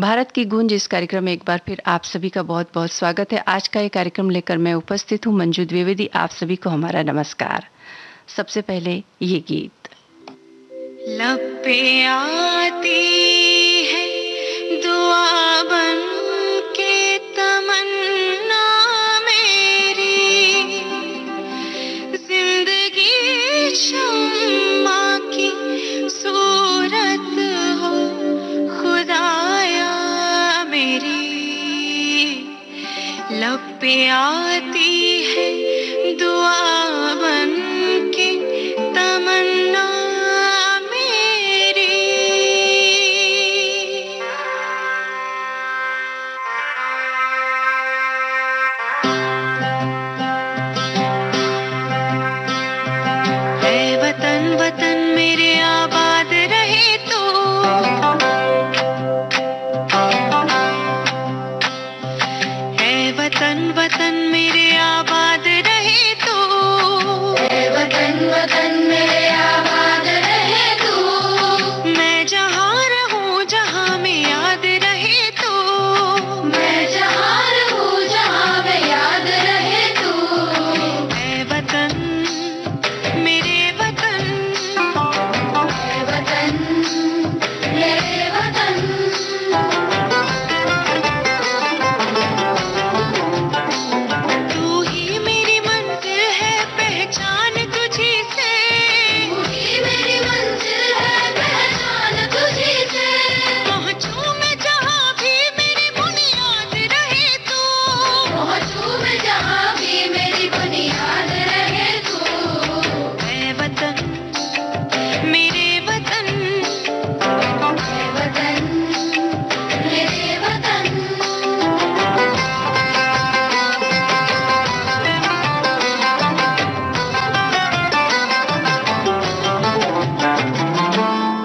भारत की गूंज इस कार्यक्रम में एक बार फिर आप सभी का बहुत बहुत स्वागत है। आज का ये कार्यक्रम लेकर मैं उपस्थित हूँ मंजू द्विवेदी। आप सभी को हमारा नमस्कार। सबसे पहले ये गीत। लब पे आती है दुआ बन के तमन्ना मेरी, जिंदगी शम्मा की सूरत हो खुदाया मेरी। लब पे आती है दुआ बन के तमन्ना मेरी। है वतन वतन मेरे आबाद रहे तो, है वतन वतन मेरे आबाद रहे तो, है वतन वतन मेरे आबाद रहे तो। मैं जहाँ रहूं जहाँ में याद रहे तो, मैं जहाँ रहूं जहाँ में याद रहे तो। है वतन मेरे वतन, है वतन मेरे वतन। तू ही मेरी मंजिल है पहचान तुझी से, तू ही मेरी मंजिल है पहचान तुझी से। पहुंचूं मैं जहाँ भी मेरी बुनियाद रहे तो, पहुंचूं मैं जहाँ भी मेरी बुनियाद रहे तो। है वतन मेरे वतन, है वतन मेरे वतन।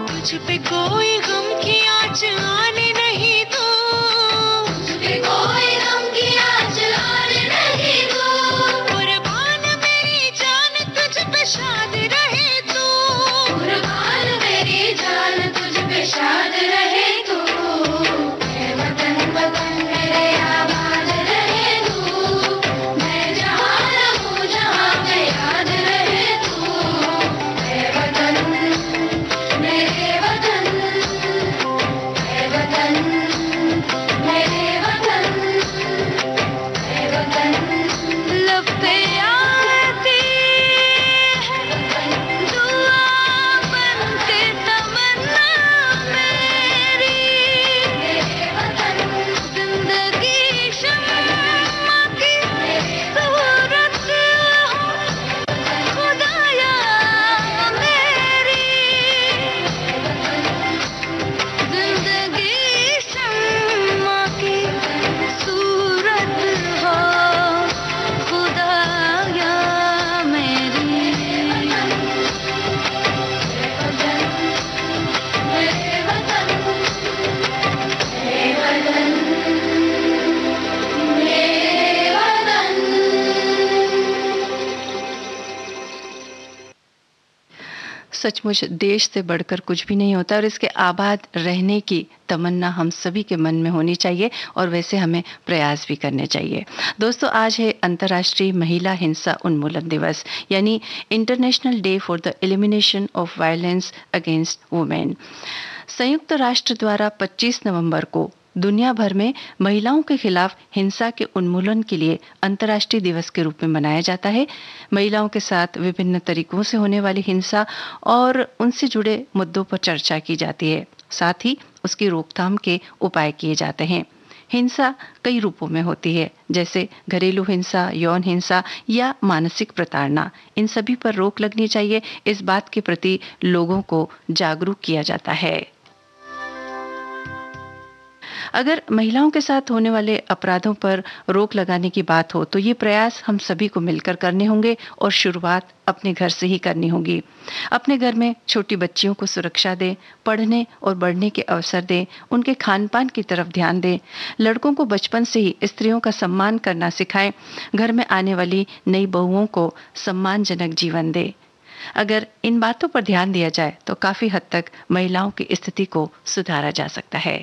तुझ पे कोई गम की आँच आने नहीं दो, तुझ पे कोई गम की आँच आने नहीं दो। कुर्बान मेरी जान तुझ पे शाद रहे तो, कुर्बान मेरी जान तुझ पे शाद रहे तो। है वतन वतन मेरे आबाद रहे तो, मैं जहाँ रहूं जहाँ में याद रहे तो। है वतन मेरे वतन, है वतन मेरे वतन, है वतन। लब पे आती है दुआ बन के तमन्ना मेरी, मेरे वतन। जिंदगी शम्मा की सूरत हो खुदाया मेरी। जिंदगी शम्मा की सूरत हो खुदाया मेरी। मेरे वतन, मेरे वतन, मेरे वतन। सचमुच देश से बढ़कर कुछ भी नहीं होता और इसके आबाद रहने की तमन्ना हम सभी के मन में होनी चाहिए और वैसे हमें प्रयास भी करने चाहिए। दोस्तों, आज है अंतर्राष्ट्रीय महिला हिंसा उन्मूलन दिवस, यानी international day for the elimination of violence against women. संयुक्त राष्ट्र द्वारा 25 नवंबर को दुनिया भर में महिलाओं के खिलाफ हिंसा के उन्मूलन के लिए अंतर्राष्ट्रीय दिवस के रूप में मनाया जाता है। महिलाओं के साथ विभिन्न तरीकों से होने वाली हिंसा और उनसे जुड़े मुद्दों पर चर्चा की जाती है, साथ ही उसकी रोकथाम के उपाय किए जाते हैं। हिंसा कई रूपों में होती है, जैसे घरेलू हिंसा, यौन हिंसा या मानसिक प्रताड़ना। इन सभी पर रोक लगनी चाहिए, इस बात के प्रति लोगों को जागरूक किया जाता है। अगर महिलाओं के साथ होने वाले अपराधों पर रोक लगाने की बात हो तो ये प्रयास हम सभी को मिलकर करने होंगे और शुरुआत अपने घर से ही करनी होगी। अपने घर में छोटी बच्चियों को सुरक्षा दें, पढ़ने और बढ़ने के अवसर दें, उनके खान पान की तरफ ध्यान दें। लड़कों को बचपन से ही स्त्रियों का सम्मान करना सिखाएं। घर में आने वाली नई बहुओं को सम्मानजनक जीवन दें। अगर इन बातों पर ध्यान दिया जाए तो काफी हद तक महिलाओं की स्थिति को सुधारा जा सकता है।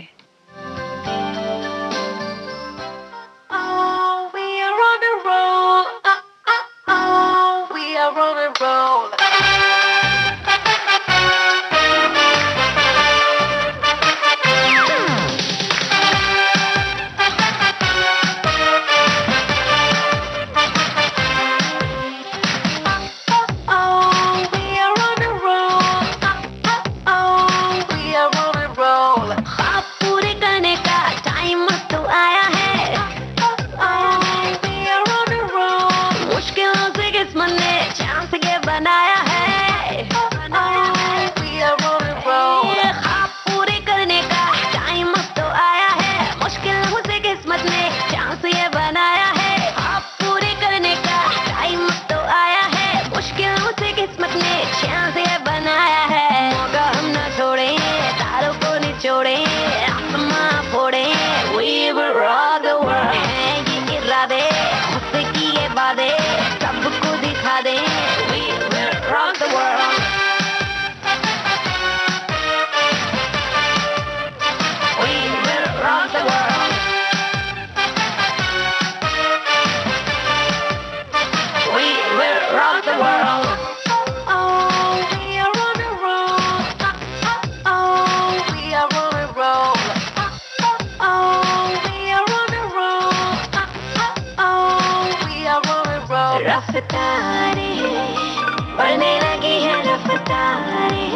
रफ्तारें बढ़ने लगी है रफ्तारें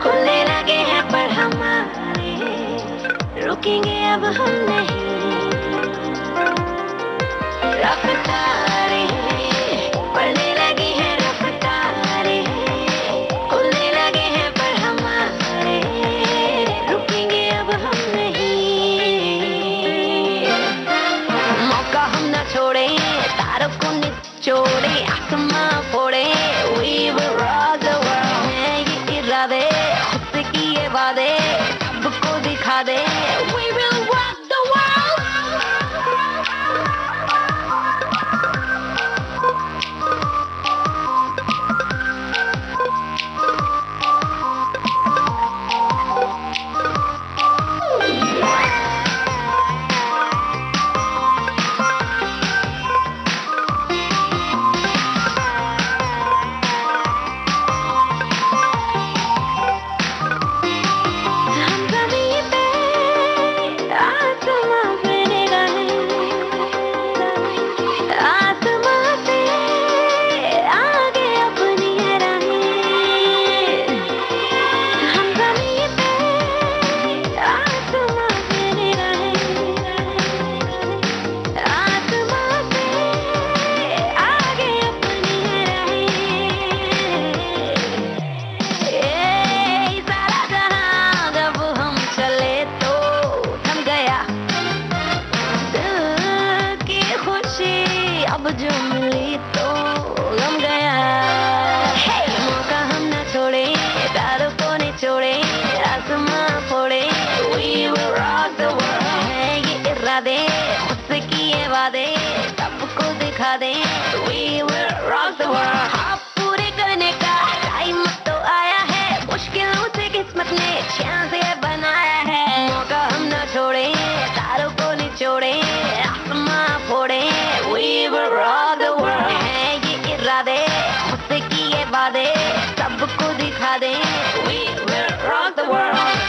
खुलने लगे हैं पर हमारे रुकेंगे अब हम नहीं रफ्तारें बढ़ने लगी है रफ्तारें खुलने लगे हैं पर हमारे रुकेंगे अब हम नहीं मौका हम न छोड़े तारों को निचोड़े आसमां फोड़े We will rock the world हैं ये इरादे खुद से किए वादे सबको दिखा दे We will rock the world अब जो मिली तो गम गया मौका हम न छोड़े तारों को निचोड़े आसमां फोड़े We will rock the world हैं ये इरादे खुद से किए वादे सबको दिखा दे We will rock the world हाँ पूरे करने का टाइम तो आया है मुश्किलों से किस्मत ने चांस ये बनाया है मौका हम न छोड़े तारों को निचोड़े आसमां फोड़े We will rock the world हैं ये इरादे खुद से किए वादे सबको दिखा दे We will rock the world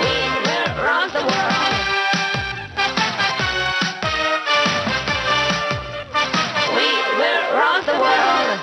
We will rock the world We will rock the world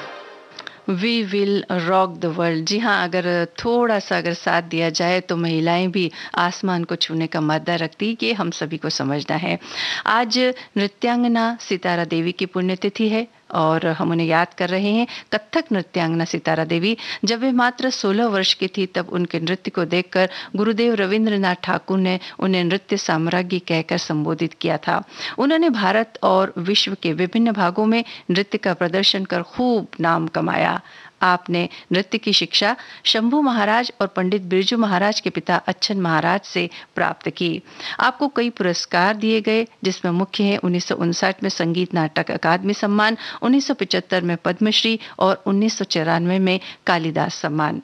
we will rock the world. जी हाँ, अगर थोड़ा सा अगर साथ दिया जाए तो महिलाएं भी आसमान को छूने का मादा रखती, ये हम सभी को समझना है। आज नृत्यांगना सितारा देवी की पुण्यतिथि है और हम उन्हें याद कर रहे हैं। कथक नृत्यांगना सितारा देवी जब वे मात्र 16 वर्ष की थी तब उनके नृत्य को देखकर गुरुदेव रविंद्रनाथ ठाकुर ने उन्हें नृत्य साम्राज्ञी कहकर संबोधित किया था। उन्होंने भारत और विश्व के विभिन्न भागों में नृत्य का प्रदर्शन कर खूब नाम कमाया। आपने नृत्य की शिक्षा शंभू महाराज और पंडित बिरजू महाराज के पिता अच्छन महाराज से प्राप्त की। आपको कई पुरस्कार दिए गए जिसमें मुख्य है 1959 में संगीत नाटक अकादमी सम्मान, 1975 में पद्मश्री और 1994 में कालिदास सम्मान।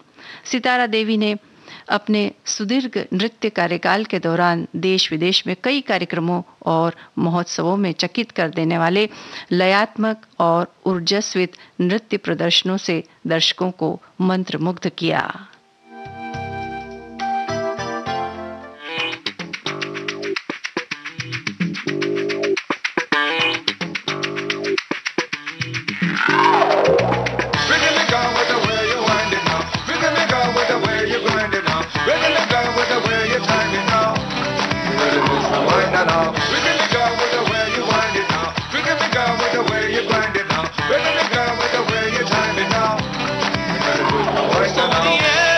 सितारा देवी ने अपने सुदीर्घ नृत्य कार्यकाल के दौरान देश विदेश में कई कार्यक्रमों और महोत्सवों में चकित कर देने वाले लयात्मक और ऊर्जास्वित नृत्य प्रदर्शनों से दर्शकों को मंत्रमुग्ध किया। Yeah.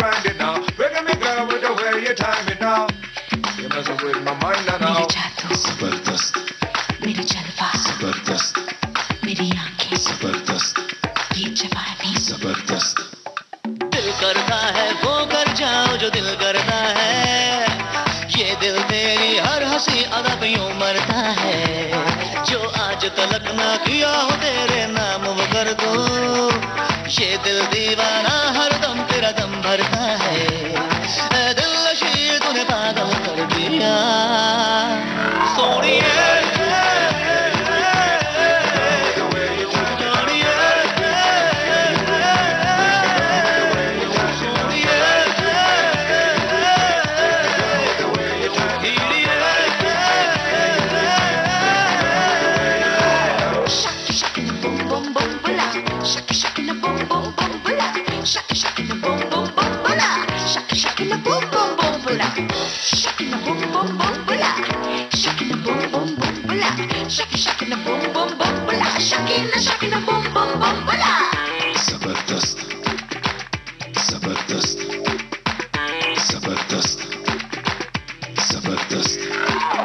wind it now. Rhythm me girl with the way you time it now. You messing with my mind now. मेरे जादू जबरदस्त, मेरे जलवा जबरदस्त, मेरी आंखें जबरदस्त, ये जवानी जबरदस्त. दिल करता है वो कर जाओ जो दिल करता है, ये दिल तेरी हर हंसी अदा पे यूं मरता है, जो आज तलक ना किया हो तेरे नाम वो कर दो, ये दिल दीवाना हर दम तेरा दम भरता है, ऐ दिल नशी तूने पागल कर दिया सोनिए. जबरदस्त, जबरदस्त, जबरदस्त, जबरदस्त.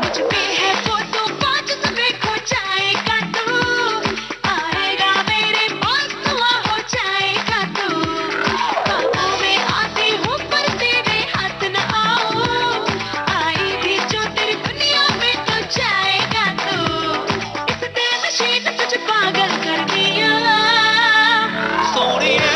मुझ पे है वो तो बात तुम्हें खो जाएगा तू, आएगा मेरे पास दुआ हो जाएगा तू, बाहों में आती हूँ पर तेरे हाथ न आओ, आई भी जो तेरी दुनिया में तो जाएगा तू, इस बेनशी ने तुझे पागल कर दिया सोनिए.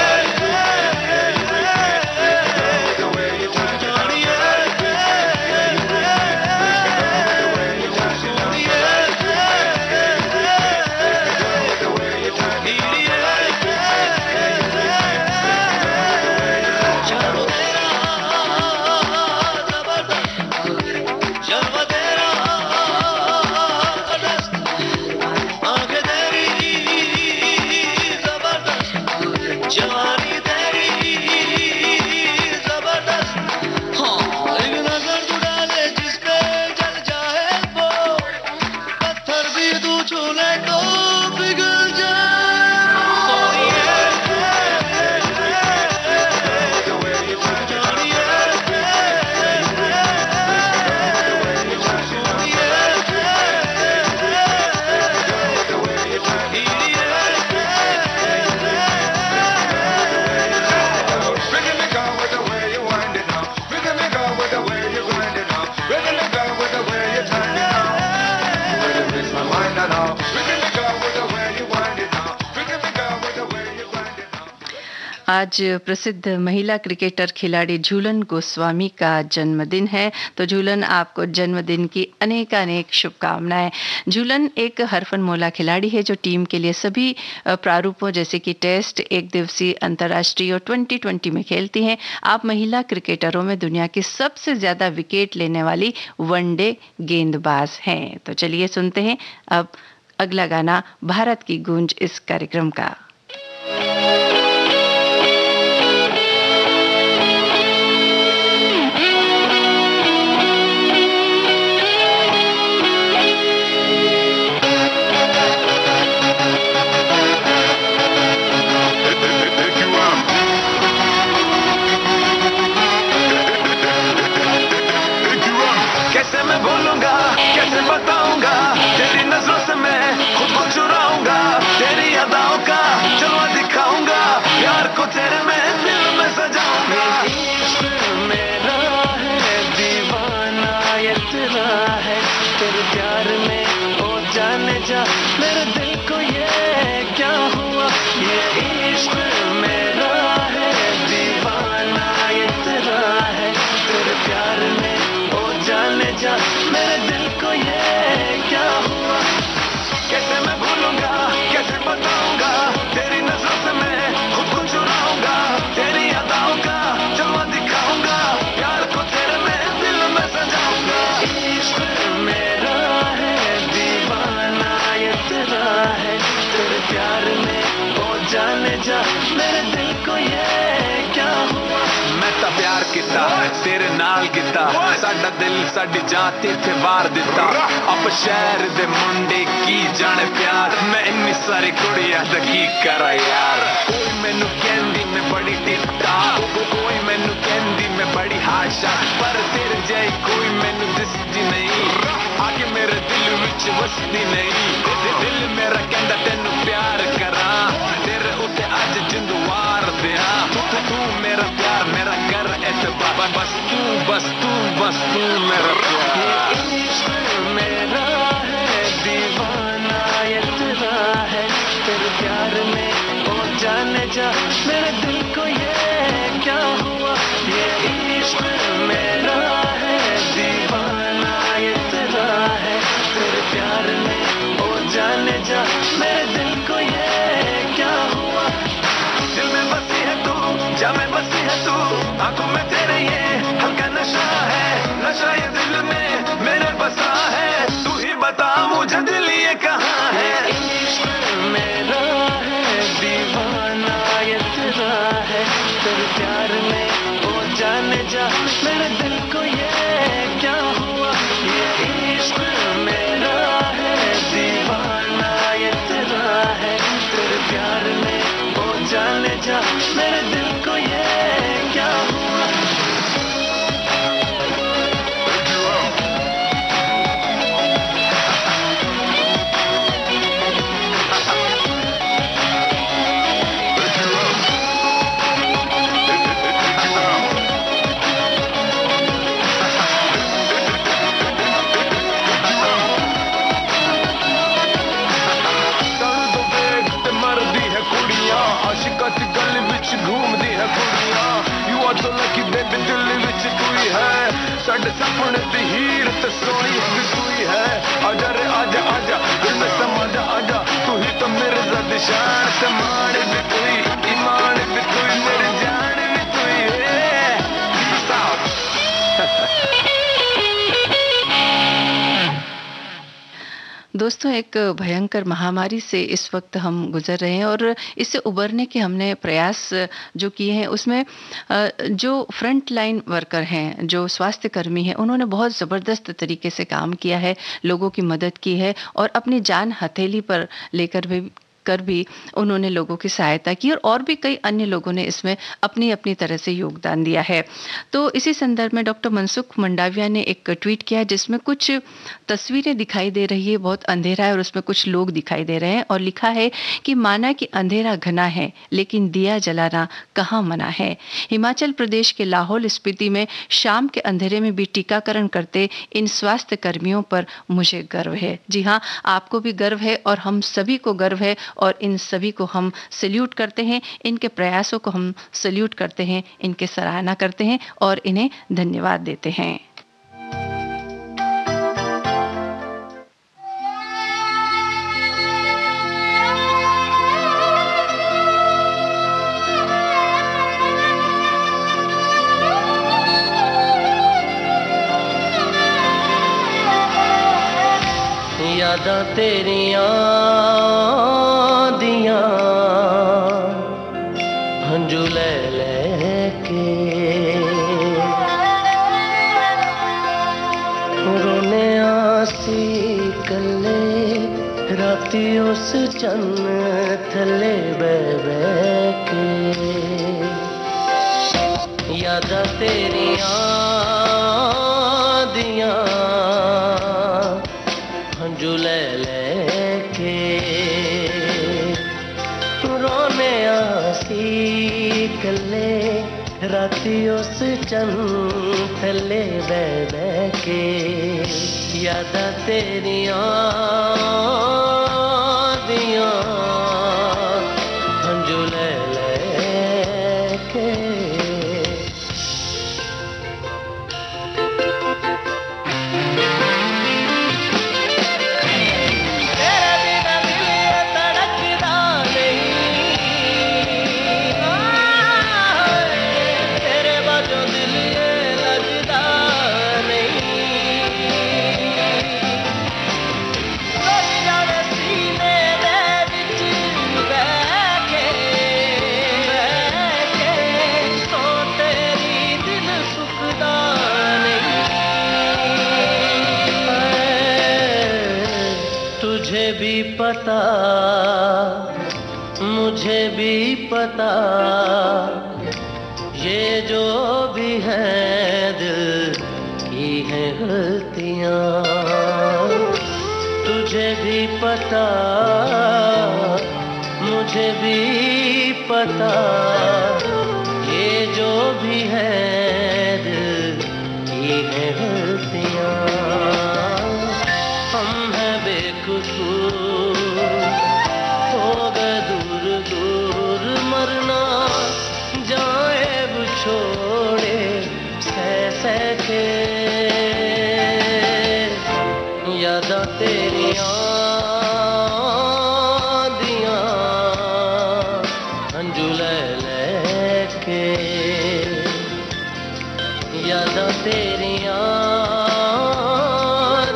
जवानी तेरी जबरदस्त, हाँ एक नजर तू डाले जिस पे जल जाए वो, पत्थर भी तू छू ले तो पिघल जाए सोनिए. Rhythm me girl with the way you wind it now. Rhythm me girl with the way you grind it now. Rhythm me girl with the way you turn it now. Rhythm is my mind now. Rhythm me girl with the way you wind it now. Rhythm me girl with the way you grind it now. आज प्रसिद्ध महिला cricketer खिलाड़ी झूलन गोस्वामी का जन्मदिन है, तो झूलन आपको जन्मदिन की अनेकानेक शुभकामनाएं. झूलन एक हरफनमौला खिलाड़ी है जो टीम के लिए सभी प्रारूपों जैसे कि टेस्ट, एक दिवसीय, अंतर्राष्ट्रीय और 2020 में खेलती हैं. आप महिला क्रिकेटरों में दुनिया की सबसे ज्यादा विकेट लेने वाली वनडे गेंदबाज हैं. तो चलिए सुनते हैं अब अगला गाना, भारत की गूंज इस कार्यक्रम का. कैसे मैं भूलूंगा, कैसे बताऊंगा, तेरी नजरों से मैं खुद को चुराऊंगा, तेरी अदाओं का तेरे नाल कीता साडा दिल साडी जान इत्थे वार दिता अब शहर दे मुंडे की जाने प्यार मैं इन्नी सारी कुड़ियां दा की करा यार कोई मैनू कहंदी मैं बड़ी टिट्टा कोई मैनू कहंदी मैं बड़ी हाशा पर तेरे जई कोई मैनू दिसदी नहीं आगे मेरे दिल विच वसदी नहीं दिल मेरा कहंदा तैनू प्यार करा तेरे उत्ते अज जिंदू वार दिया तू मेरा प्यार मेरा कर एतबार बस तू मेरा प्यार मेरा है दीवाना इतना है तेरे प्यार में ओ जाने जा मेरे दिल को ये क्या हुआ ये इश्क मेरा है दीवाना इतना है तेरे प्यार में ओ जाने जा मेरे दिल को ये क्या हुआ दिल में बसी है तू जा में बसी है तू आंखों में तेरे ये हल्का नशा ये दिल में मेरे बसा है तू ही बता मुझे दिल ये कहाँ है इश्क मेरा है दीवाना इतना है तेरे प्यार में ओ जाने जा मेरे दिल को ये क्या हुआ ये इश्क मेरा है दीवाना इतना है तेरे प्यार में ओ जाने जा मेरे दिल को ये क्या हुआ घूमदी है कुड़ियां you are so lucky baby दिल विच तू ही है साडे सपने दी हीर ते सोई तू ही है आजा रे आजा आजा दिल में समा जा आजा तू ही तो मेरे ज़ाद शान ते मान भी तू ही ईमान भी तू ही मेरी जान भी तू ही है दोस्तों एक भयंकर महामारी से इस वक्त हम गुजर रहे हैं और इससे उबरने के हमने प्रयास जो किए हैं उसमें जो फ्रंट लाइन वर्कर हैं जो स्वास्थ्य कर्मी हैं उन्होंने बहुत ज़बरदस्त तरीके से काम किया है लोगों की मदद की है और अपनी जान हथेली पर लेकर भी उन्होंने लोगों की सहायता की और भी कई अन्य लोगों ने इसमें अपनी अपनी तरह से योगदान दिया है। तो इसी संदर्भ में डॉक्टर मनसुख मंडाविया ने एक ट्वीट किया जिसमें कुछ तस्वीरें दिखाई दे रही है, बहुत अंधेरा है और उसमें कुछ लोग दिखाई दे रहे हैं और लिखा है कि माना कि अंधेरा घना है लेकिन दिया जलाना कहाँ मना है। हिमाचल प्रदेश के लाहौल स्पीति में शाम के अंधेरे में भी टीकाकरण करते इन स्वास्थ्य कर्मियों पर मुझे गर्व है। जी हाँ, आपको भी गर्व है और हम सभी को गर्व है और इन सभी को हम सैल्यूट करते हैं, इनके प्रयासों को हम सैल्यूट करते हैं, इनके सराहना करते हैं और इन्हें धन्यवाद देते हैं। यादां तेरियां दियां हंजू ले के रोने आसी कले राती उस चन्न थले बह के यादां तेरियां दियां हंजू ले के रोने आसी कले राती उस चन थले बह के यादां तेरियां दियां हंजू ले के भी पता, मुझे भी पता, ये जो भी है दिल की है गलतियाँ। तुझे भी पता, मुझे भी पता, ये जो भी है दिल की है गलतियाँ। हम हैं बेकसूर, हो गए दूर दूर, मरना जाए वो छोड़े सह सह के। यादां तेरियां दियां हंजू ले लेके, यादां तेरियां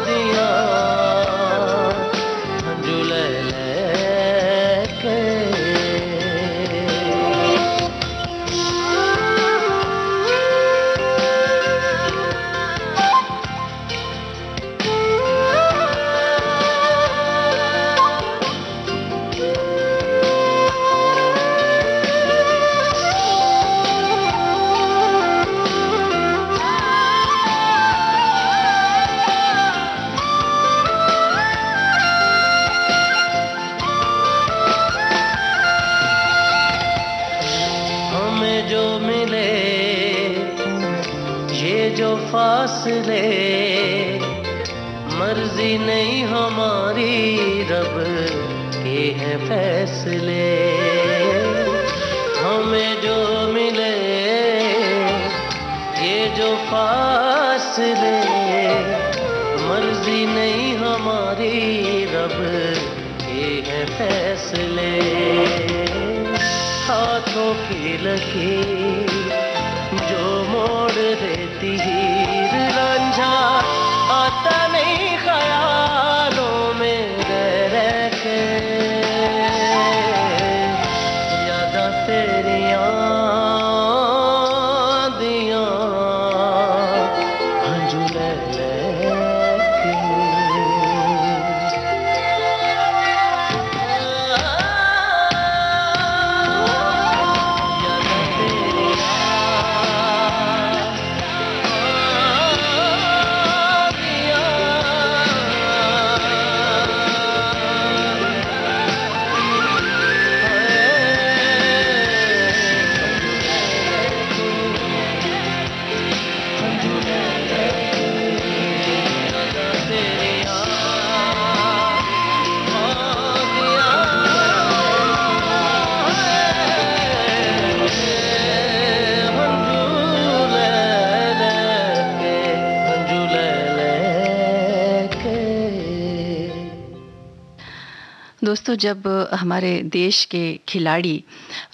दियां हंजू ले लेके। हमें जो मिले ये जो फासले, मर्जी नहीं हमारी, रब के हैं फैसले। हमें जो मिले ये जो फासले, मर्जी नहीं हमारी, रब के हैं फैसले। हाथों की लकीर जो मोड़ देती हीर, रांझा आता नहीं ख्यालों में रह रह के। यादां तेरियां दियां हंजू ले लेके। दोस्तों, जब हमारे देश के खिलाड़ी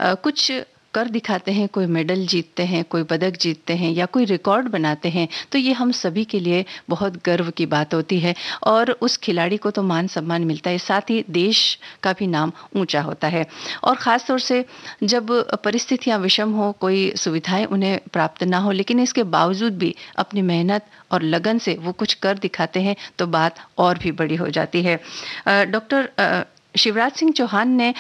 कुछ कर दिखाते हैं, कोई मेडल जीतते हैं, कोई पदक जीतते हैं या कोई रिकॉर्ड बनाते हैं, तो ये हम सभी के लिए बहुत गर्व की बात होती है और उस खिलाड़ी को तो मान सम्मान मिलता है, साथ ही देश का भी नाम ऊंचा होता है। और ख़ास तौर से जब परिस्थितियां विषम हो, कोई सुविधाएं उन्हें प्राप्त ना हो, लेकिन इसके बावजूद भी अपनी मेहनत और लगन से वो कुछ कर दिखाते हैं, तो बात और भी बड़ी हो जाती है। डॉक्टर शिवराज सिंह चौहान ने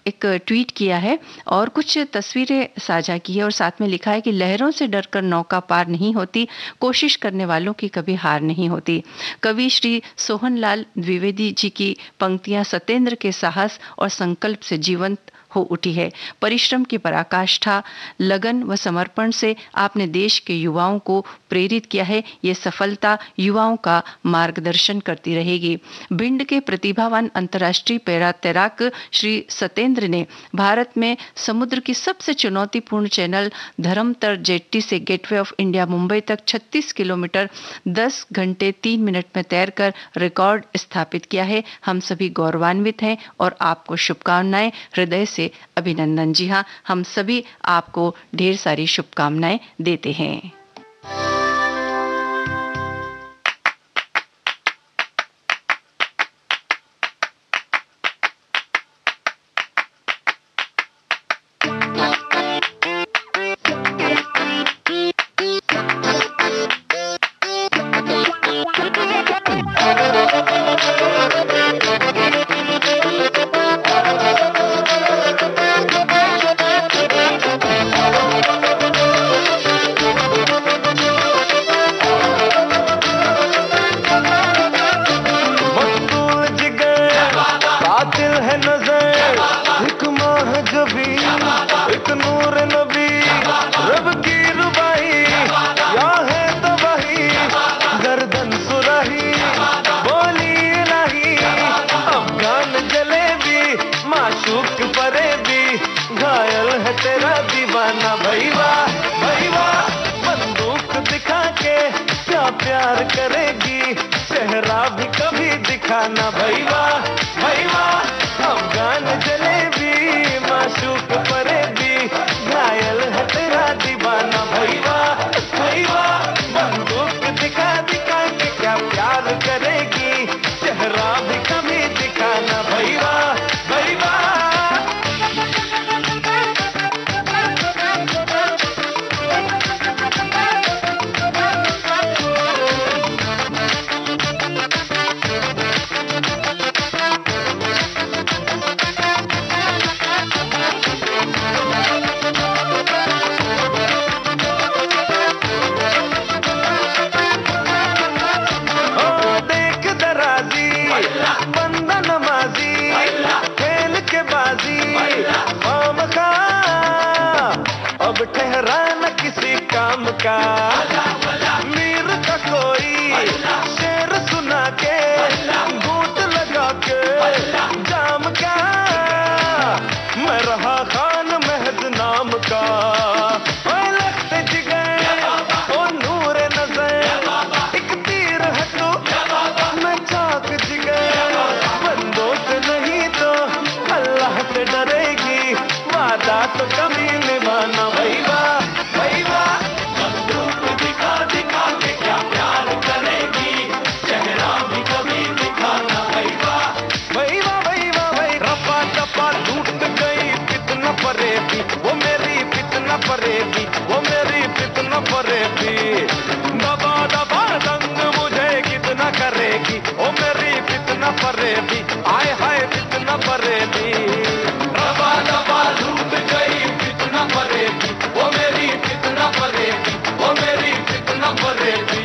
एक ट्वीट किया है और कुछ तस्वीरें साझा की है और साथ में लिखा है कि लहरों से डरकर नौका पार नहीं होती, कोशिश करने वालों की कभी हार नहीं होती। कवि श्री सोहनलाल द्विवेदी जी की पंक्तियां सत्येंद्र के साहस और संकल्प से जीवंत हो उठी है। परिश्रम की पराकाष्ठा, लगन व समर्पण से आपने देश के युवाओं को प्रेरित किया है। ये सफलता युवाओं का मार्गदर्शन करती रहेगी। भिंड के प्रतिभावान अंतर्राष्ट्रीय पैरा तैराक श्री सत्येंद्र ने भारत में समुद्र की सबसे चुनौतीपूर्ण चैनल धर्मतर जेट्टी से गेटवे ऑफ इंडिया मुंबई तक 36 किलोमीटर 10 घंटे 3 मिनट में तैरकर रिकॉर्ड स्थापित किया है। हम सभी गौरवान्वित हैं और आपको शुभकामनाएं, हृदय से अभिनंदन। जी हाँ, हम सभी आपको ढेर सारी शुभकामनाएं देते हैं। दिखा के क्या प्यार करेगी, चेहरा भी कभी दिखाना भैया भैया। अफगान जलेबी माशूक फरेबी, घायल है तेरा दीवाना भैया भैया। बंदूक दिखा दिखा के क्या प्यार करेगी, चेहरा भी कभी दिखाना भैया भैया। अब ठहरा न किसी काम का, मीर का कोई शेर सुना के, घूट लगा के जाम का, मैं रहा खान महज नाम का। लगते जिगर ओ नूर नजर, एक तीर है तो मैं चाक जिगर। बंदों से नहीं तो अल्लाह से डरेगी, वादा तो कभी निभाना भैया भैया। बंदूक दिखा दिखा के क्या प्यार करेगी, चेहरा भी कभी दिखाना भैया भैया भैया भैया। रफा दफा लूट गई कितना फरेबी, वो मेरी कितना फरेबी, वो मेरी कितना फरेबी। दबा दबा दंग मुझे कितना करेगी, ओ मेरी कितना फरेबी, आए हाय कितना फरेबी। दबा दबा लूट गई कितना फरेबी, वो मेरी कितना फरेबी, वो मेरी कितना फरेबी।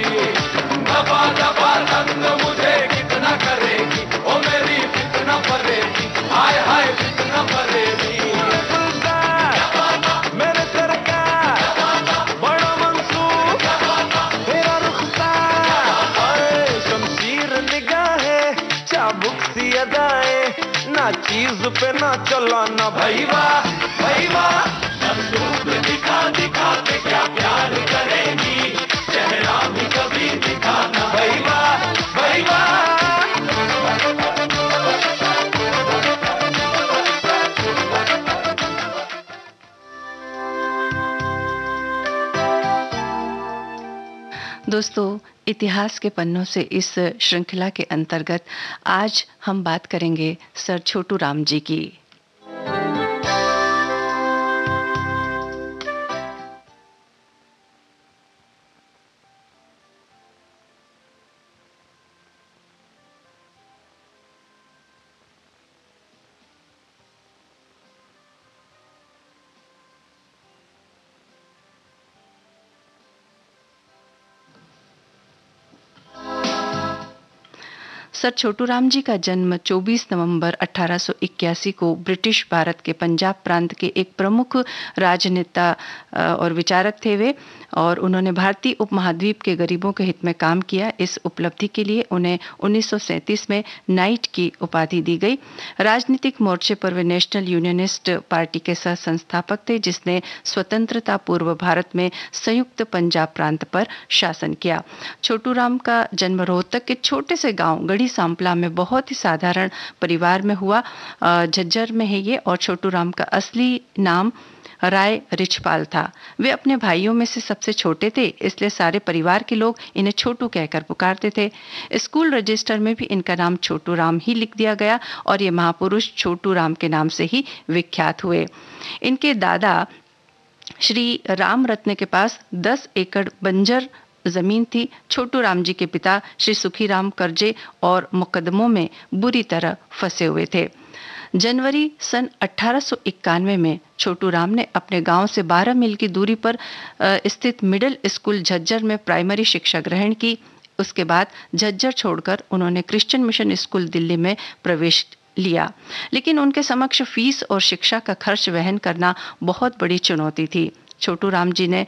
दबा दबा दंग मुझे कितना करेगी, ओ मेरी कितना फरेबी, आए हाय कितना फरेबी। मेरे सरकार बड़ा मंसूर तेरा रुखसार, शमशीर निगाहें चाबुक सी अदाएं, ना चीज पे ना चलाना भैया भैया। बंदूक दिखा दिखा के क्या प्यार करेगी, चेहरा भी कभी दिखाना भैया भैया। दोस्तों, इतिहास के पन्नों से इस श्रृंखला के अंतर्गत आज हम बात करेंगे सर छोटू राम जी की। सर छोटू राम जी का जन्म 24 नवंबर 1881 को ब्रिटिश भारत के पंजाब प्रांत के एक प्रमुख राजनेता और विचारक थे वे, और उन्होंने भारतीय उपमहाद्वीप के गरीबों के हित में काम किया। इस उपलब्धि के लिए उन्हें 1937 में नाइट की उपाधि दी गई। राजनीतिक मोर्चे पर वे नेशनल यूनियनिस्ट पार्टी के सह संस्थापक थे, जिसने स्वतंत्रता पूर्व भारत में संयुक्त पंजाब प्रांत पर शासन किया। छोटू राम का जन्म रोहतक के छोटे से गांव गढ़ी सांपला में बहुत ही साधारण परिवार में हुआ। झज्जर में है ये, और छोटू राम का असली नाम राय रिछपाल था। वे अपने भाइयों में से सबसे छोटे थे, इसलिए सारे परिवार के लोग इन्हें छोटू कहकर पुकारते थे। स्कूल रजिस्टर में भी इनका नाम छोटू राम ही लिख दिया गया, और ये महापुरुष छोटू राम के नाम से ही विख्यात हुए। इनके दादा श्री राम रत्न के पास 10 एकड़ बंजर जमीन थी। छोटू राम जी के पिता श्री सुखीराम कर्जे और मुकदमों में बुरी तरह फंसे हुए थे। जनवरी सन 1891 में छोटू राम ने अपने गांव से 12 मील की दूरी पर स्थित मिडिल स्कूल झज्जर में प्राइमरी शिक्षा ग्रहण की। उसके बाद झज्जर छोड़कर उन्होंने क्रिश्चियन मिशन स्कूल दिल्ली में प्रवेश लिया, लेकिन उनके समक्ष फीस और शिक्षा का खर्च वहन करना बहुत बड़ी चुनौती थी। छोटू राम जी ने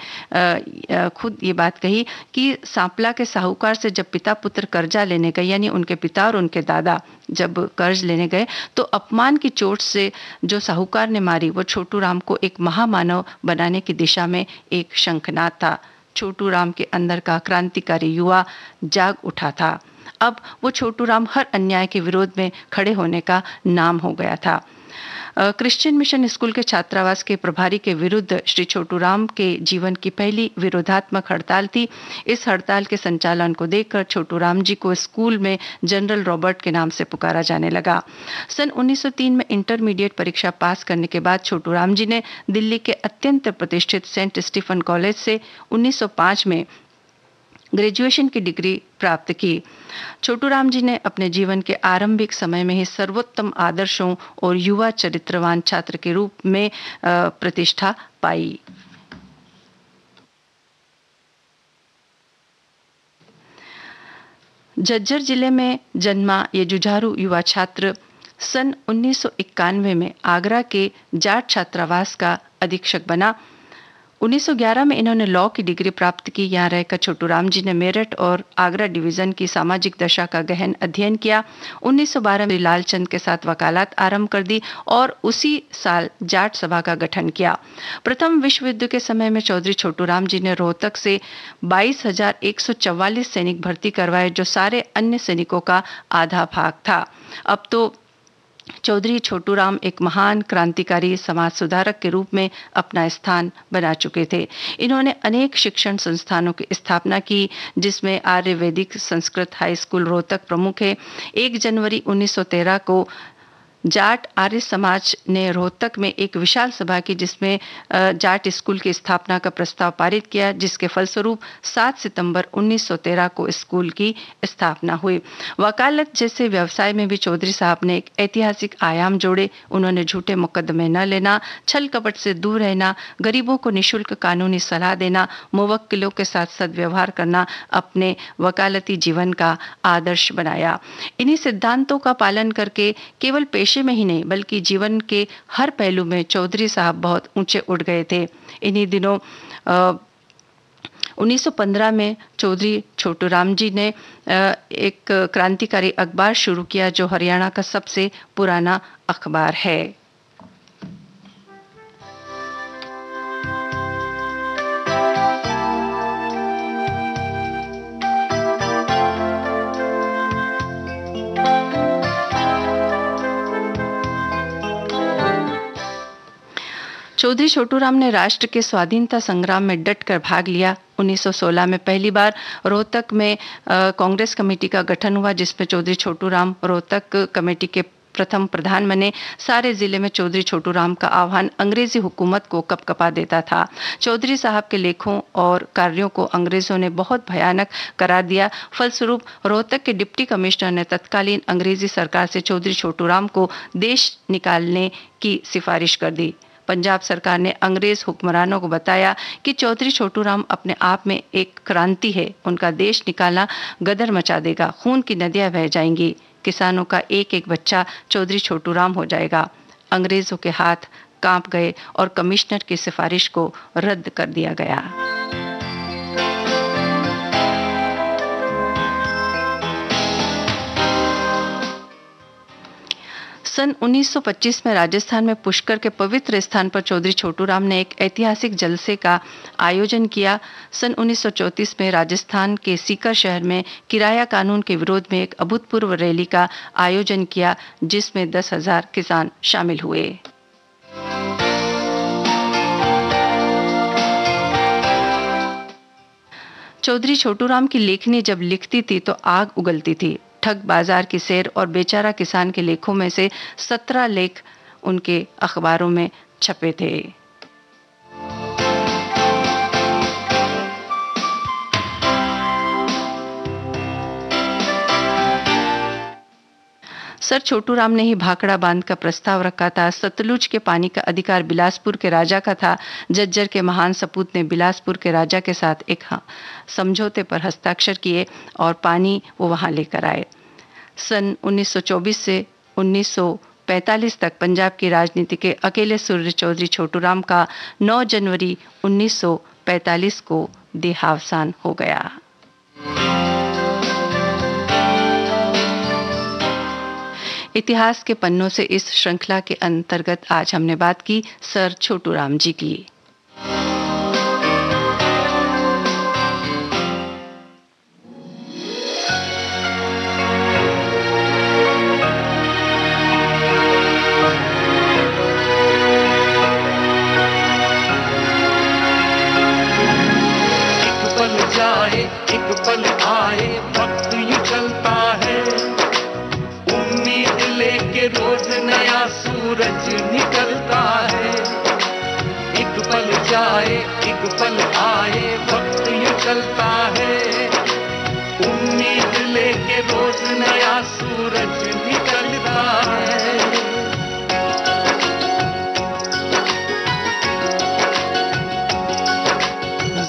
खुद ये बात कही कि सांपला के साहूकार से जब पिता पुत्र कर्जा लेने गए, यानी उनके पिता और उनके दादा जब कर्ज लेने गए, तो अपमान की चोट से जो साहूकार ने मारी वो छोटू राम को एक महामानव बनाने की दिशा में एक शंखनाद था। छोटू राम के अंदर का क्रांतिकारी युवा जाग उठा था। अब वो छोटू राम हर अन्याय के विरोध में खड़े होने का नाम हो गया था। क्रिश्चियन मिशन स्कूल के छात्रावास के प्रभारी के विरुद्ध श्री छोटू राम के जीवन की पहली विरोधात्मक हड़ताल थी। इस हड़ताल के संचालन को देखकर छोटू राम जी को स्कूल में जनरल रॉबर्ट के नाम से पुकारा जाने लगा। सन 1903 में इंटरमीडिएट परीक्षा पास करने के बाद छोटू राम जी ने दिल्ली के अत्यंत प्रतिष्ठित सेंट स्टीफन कॉलेज से 1905 में ग्रेजुएशन की डिग्री प्राप्त की। छोटू राम जी ने अपने जीवन के आरंभिक समय में ही सर्वोत्तम आदर्शों और युवा चरित्रवान छात्र के रूप में प्रतिष्ठा पाई। झज्जर जिले में जन्मा ये जुझारू युवा छात्र सन 1991 में आगरा के जाट छात्रावास का अधीक्षक बना। 1911 में इन्होंने लॉ की डिग्री प्राप्त की। यहाँ रहकर छोटू राम जी ने मेरठ और आगरा डिवीजन की सामाजिक दशा का गहन अध्ययन किया। 1912 में लालचंद के साथ वकालत आरंभ कर दी और उसी साल जाट सभा का गठन किया। प्रथम विश्व युद्ध के समय में चौधरी छोटू राम जी ने रोहतक से 22,144 सैनिक भर्ती करवाए, जो सारे अन्य सैनिकों का आधा भाग था। अब तो चौधरी छोटू राम एक महान क्रांतिकारी समाज सुधारक के रूप में अपना स्थान बना चुके थे। इन्होंने अनेक शिक्षण संस्थानों की स्थापना की, जिसमें आर्य वैदिक संस्कृत हाई स्कूल रोहतक प्रमुख है। 1 जनवरी 1913 को जाट आर्य समाज ने रोहतक में एक विशाल सभा की, जिसमें जाट स्कूल की स्थापना का प्रस्ताव पारित किया, जिसके फलस्वरूप 7 सितंबर 1913 को स्कूल की स्थापना हुई। वकालत जैसे व्यवसाय में भी चौधरी साहब ने एक ऐतिहासिक आयाम जोड़े। उन्होंने झूठे मुकदमे न लेना, छल कपट से दूर रहना, गरीबों को निःशुल्क कानूनी सलाह देना, मुवक्किलों के साथ सद्व्यवहार करना अपने वकालती जीवन का आदर्श बनाया। इन्हीं सिद्धांतों का पालन करके केवल पेशे में ही नहीं बल्कि जीवन के हर पहलू में चौधरी साहब बहुत ऊंचे उठ गए थे। इन्हीं दिनों 1915 में चौधरी छोटू राम जी ने एक क्रांतिकारी अखबार शुरू किया, जो हरियाणा का सबसे पुराना अखबार है। चौधरी छोटू राम ने राष्ट्र के स्वाधीनता संग्राम में डटकर भाग लिया। 1916 में पहली बार रोहतक में कांग्रेस कमेटी का गठन हुआ, जिसमें चौधरी छोटू राम रोहतक कमेटी के प्रथम प्रधान बने। सारे जिले में चौधरी छोटू राम का आह्वान अंग्रेजी हुकूमत को कपकपा देता था। चौधरी साहब के लेखों और कार्यों को अंग्रेजों ने बहुत भयानक करार दिया। फलस्वरूप रोहतक के डिप्टी कमिश्नर ने तत्कालीन अंग्रेजी सरकार से चौधरी छोटू राम को देश निकालने की सिफारिश कर दी। पंजाब सरकार ने अंग्रेज हुक्मरानों को बताया कि चौधरी छोटू राम अपने आप में एक क्रांति है, उनका देश निकालना गदर मचा देगा, खून की नदियां बह जाएंगी, किसानों का एक एक बच्चा चौधरी छोटू राम हो जाएगा। अंग्रेजों के हाथ कांप गए और कमिश्नर की सिफारिश को रद्द कर दिया गया। सन 1925 में राजस्थान में पुष्कर के पवित्र स्थान पर चौधरी छोटू राम ने एक ऐतिहासिक जलसे का आयोजन किया। सन 1934 में राजस्थान के सीकर शहर में किराया कानून के विरोध में एक अभूतपूर्व रैली का आयोजन किया, जिसमें 10,000 किसान शामिल हुए। चौधरी छोटू राम की लेखनी जब लिखती थी तो आग उगलती थी। ठग बाजार की सैर और बेचारा किसान के लेखों में से 17 लेख उनके अखबारों में छपे थे। सर छोटू राम ने ही भाखड़ा बांध का प्रस्ताव रखा था। सतलुज के पानी का अधिकार बिलासपुर के राजा का था। झज्जर के महान सपूत ने बिलासपुर के राजा के साथ एक समझौते पर हस्ताक्षर किए और पानी वो वहां लेकर आए। सन 1924 से 1945 तक पंजाब की राजनीति के अकेले सूर्य चौधरी छोटू राम का 9 जनवरी 1945 को देहावसान हो गया। इतिहास के पन्नों से इस श्रृंखला के अंतर्गत आज हमने बात की सर छोटू राम जी की। चलता है, उम्मीद लेके रोज नया सूरज निकलता है।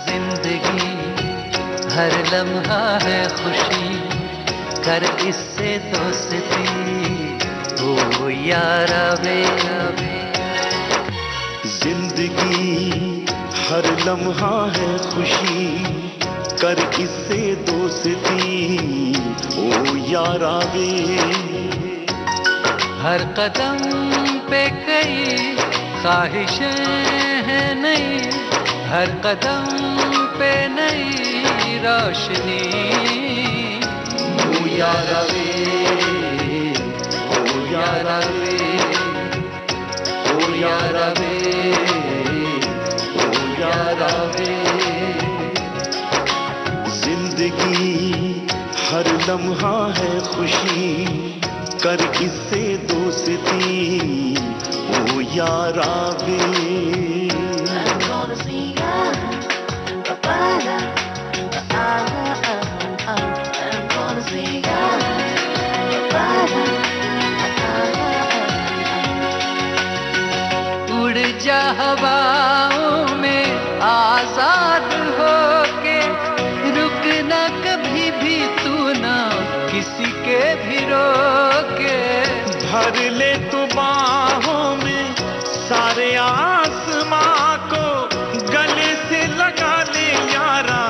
जिंदगी हर लम्हा है खुशी, कर इससे दोस्ती ओ यारा वे। जिंदगी हर लम्हा है खुशी, कर इससे दोस्ती ओ यारा वे। हर कदम पे कई ख्वाहिशें हैं नई, हर कदम पे नई रोशनी ओ यारा वे, ओ यारा वे, ओ यारा वे, ओ यारा वे। जिंदगी हर लम्हा है खुशी, कर इससे दोस्ती ओ यारा वे। उड़ जा हवाओं में आजाद होके, रुकना कभी भी तू ना किसी के भी रोके। भर ले तू बाहों में सारे आसमां को, गले से लगा ले यारा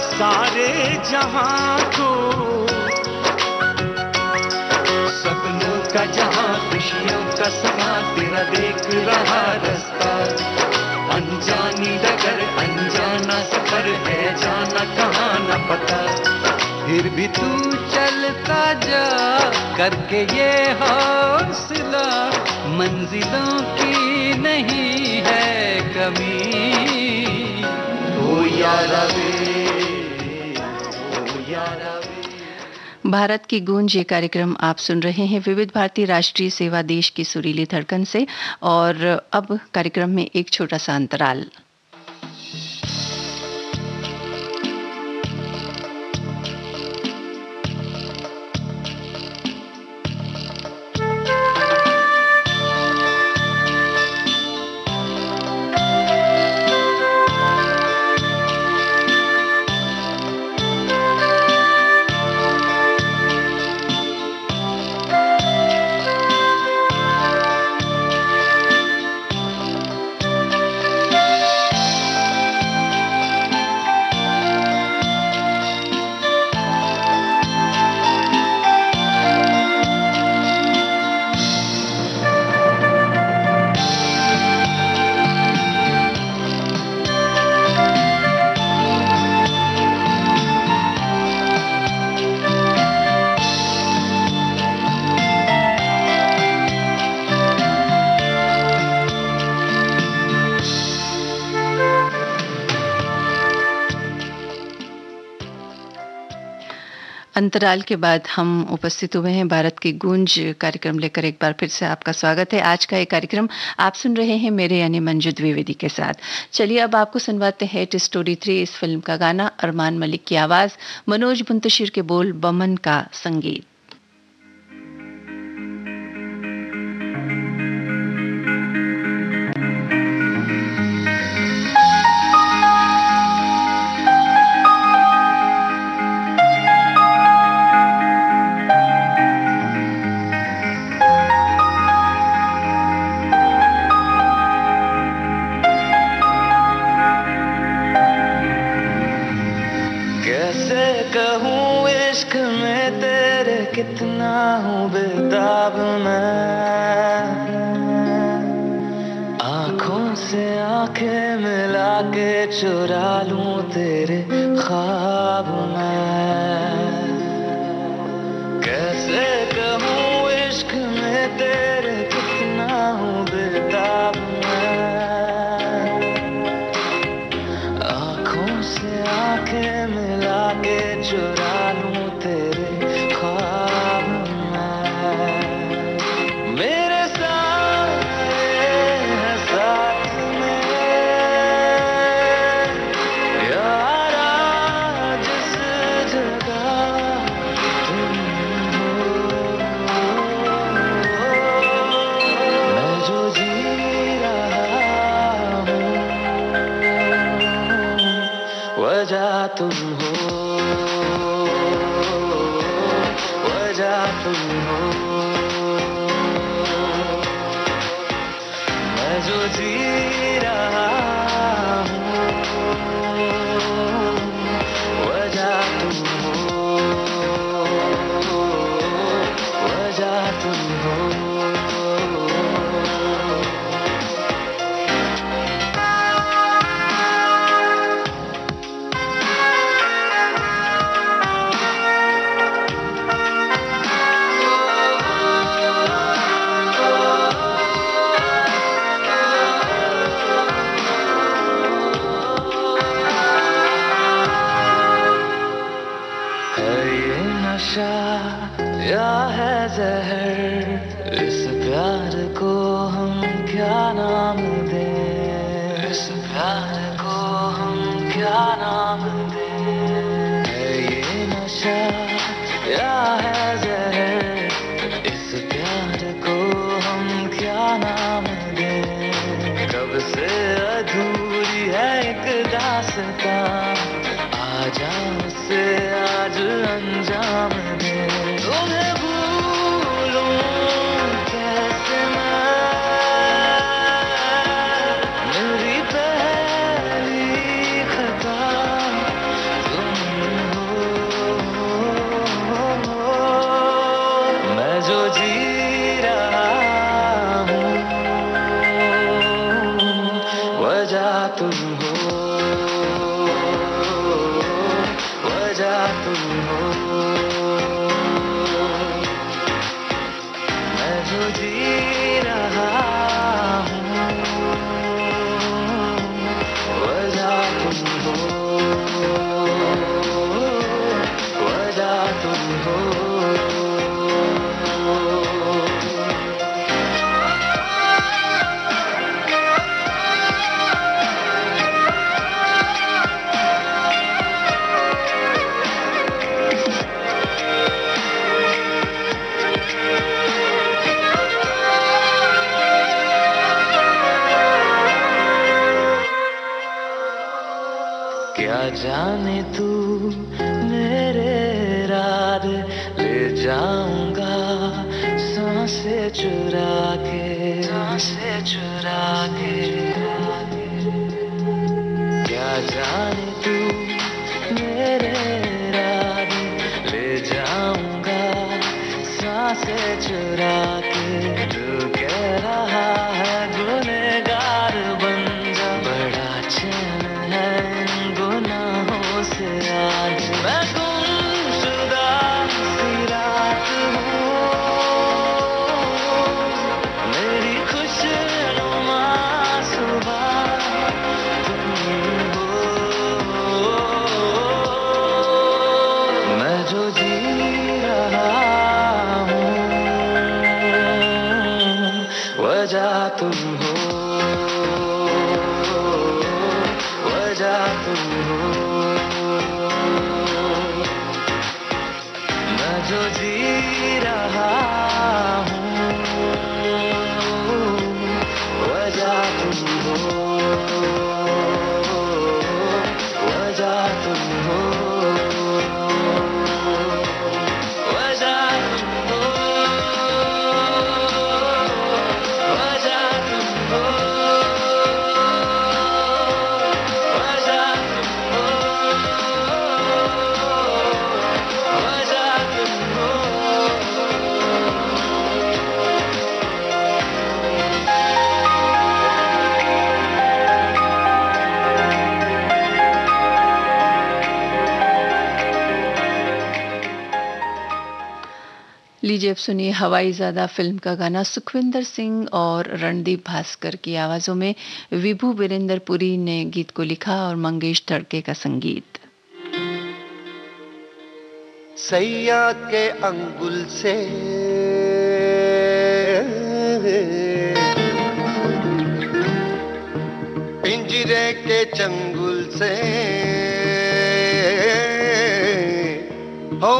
सारे जहां को। सपनों का जहां, खुशियों का समा, तेरा देख रहा रास्ता। अनजानी डगर, अनजाना सफर है, जाना कहाँ न पता। फिर भी तू चलता जा करके ये हौसला, मंजिलों की नहीं है कमी ओ यारा वे, ओ यारा वे। भारत की गूंज ये कार्यक्रम आप सुन रहे हैं विविध भारती राष्ट्रीय सेवा देश की सुरीली धड़कन से। और अब कार्यक्रम में एक छोटा सा अंतराल। अंतराल के बाद हम उपस्थित हुए हैं भारत की गूंज कार्यक्रम लेकर। एक बार फिर से आपका स्वागत है। आज का ये कार्यक्रम आप सुन रहे हैं मेरे यानी मंजू द्विवेदी के साथ। चलिए अब आपको सुनवाते हैं हिट स्टोरी 3 इस फिल्म का गाना, अरमान मलिक की आवाज, मनोज मुंतशिर के बोल, बमन का संगीत। कितना हूँ बेताब मैं, आँखों से आंखें मिला के चुरा लूं तेरे ख्वाब मैं। कैसे कहूँ इश्क में तेरे कितना हूँ बेताब मैं, आँखों से आंखें मिला के चुरा लूं तेरे ख्वाब मैं। मेरे सारे हैं साथ में यारा, वजह तुम हो, मैं जो जी रहा हूँ, वजह तुम हो, वजह तुम हो। या है जहर, इस प्यार को हम क्या नाम दें, इस प्यार को हम क्या नाम दें। है ये नशा या है जहर, इस प्यार को हम क्या नाम दें। कब से अधूरी है एक दास्तां, आजा उसे आज अंजाम दे। तुम्हें भूलूं कैसे मैं, मेरी पहली खता तुम हो। मैं जो जी रहा हूँ, वजह तुम हो, वजह तुम हो। मैं जो जी रहा हूँ, वजह तुम हो, वजह तुम हो। क्या जाने तू मेरे रात ले जाऊंगा सांसें चुरा के, सांसें चुरा के। क्या जाने तू मेरे रात ले जाऊंगा सांसें चुरा के। तू कह रहा है गुनहगार बन जा, बड़ा चैन है गुनाहों से आज। मैं गुमशुदा सी रात हूँ, मेरी खुशनुमा सुबह तुम हो। मैं जो जी रहा हूँ, वजह तुम हो, वजह तुम हो। मैं जो जी रहा हूँ, वजह तुम हो, वजह तुम हो, वजह तुम हो, वजह तुम हो, वजह तुम हो, वजह तुम हो। लीजिए अब सुनिए हवाईजादा फिल्म का गाना सुखविंदर सिंह और रणदीप भास्कर की आवाजों में। विभू वीरेंद्र पुरी ने गीत को लिखा और मंगेश तड़के का संगीत। सैया के अंगुल से पिंजरे के चंगुल से हो,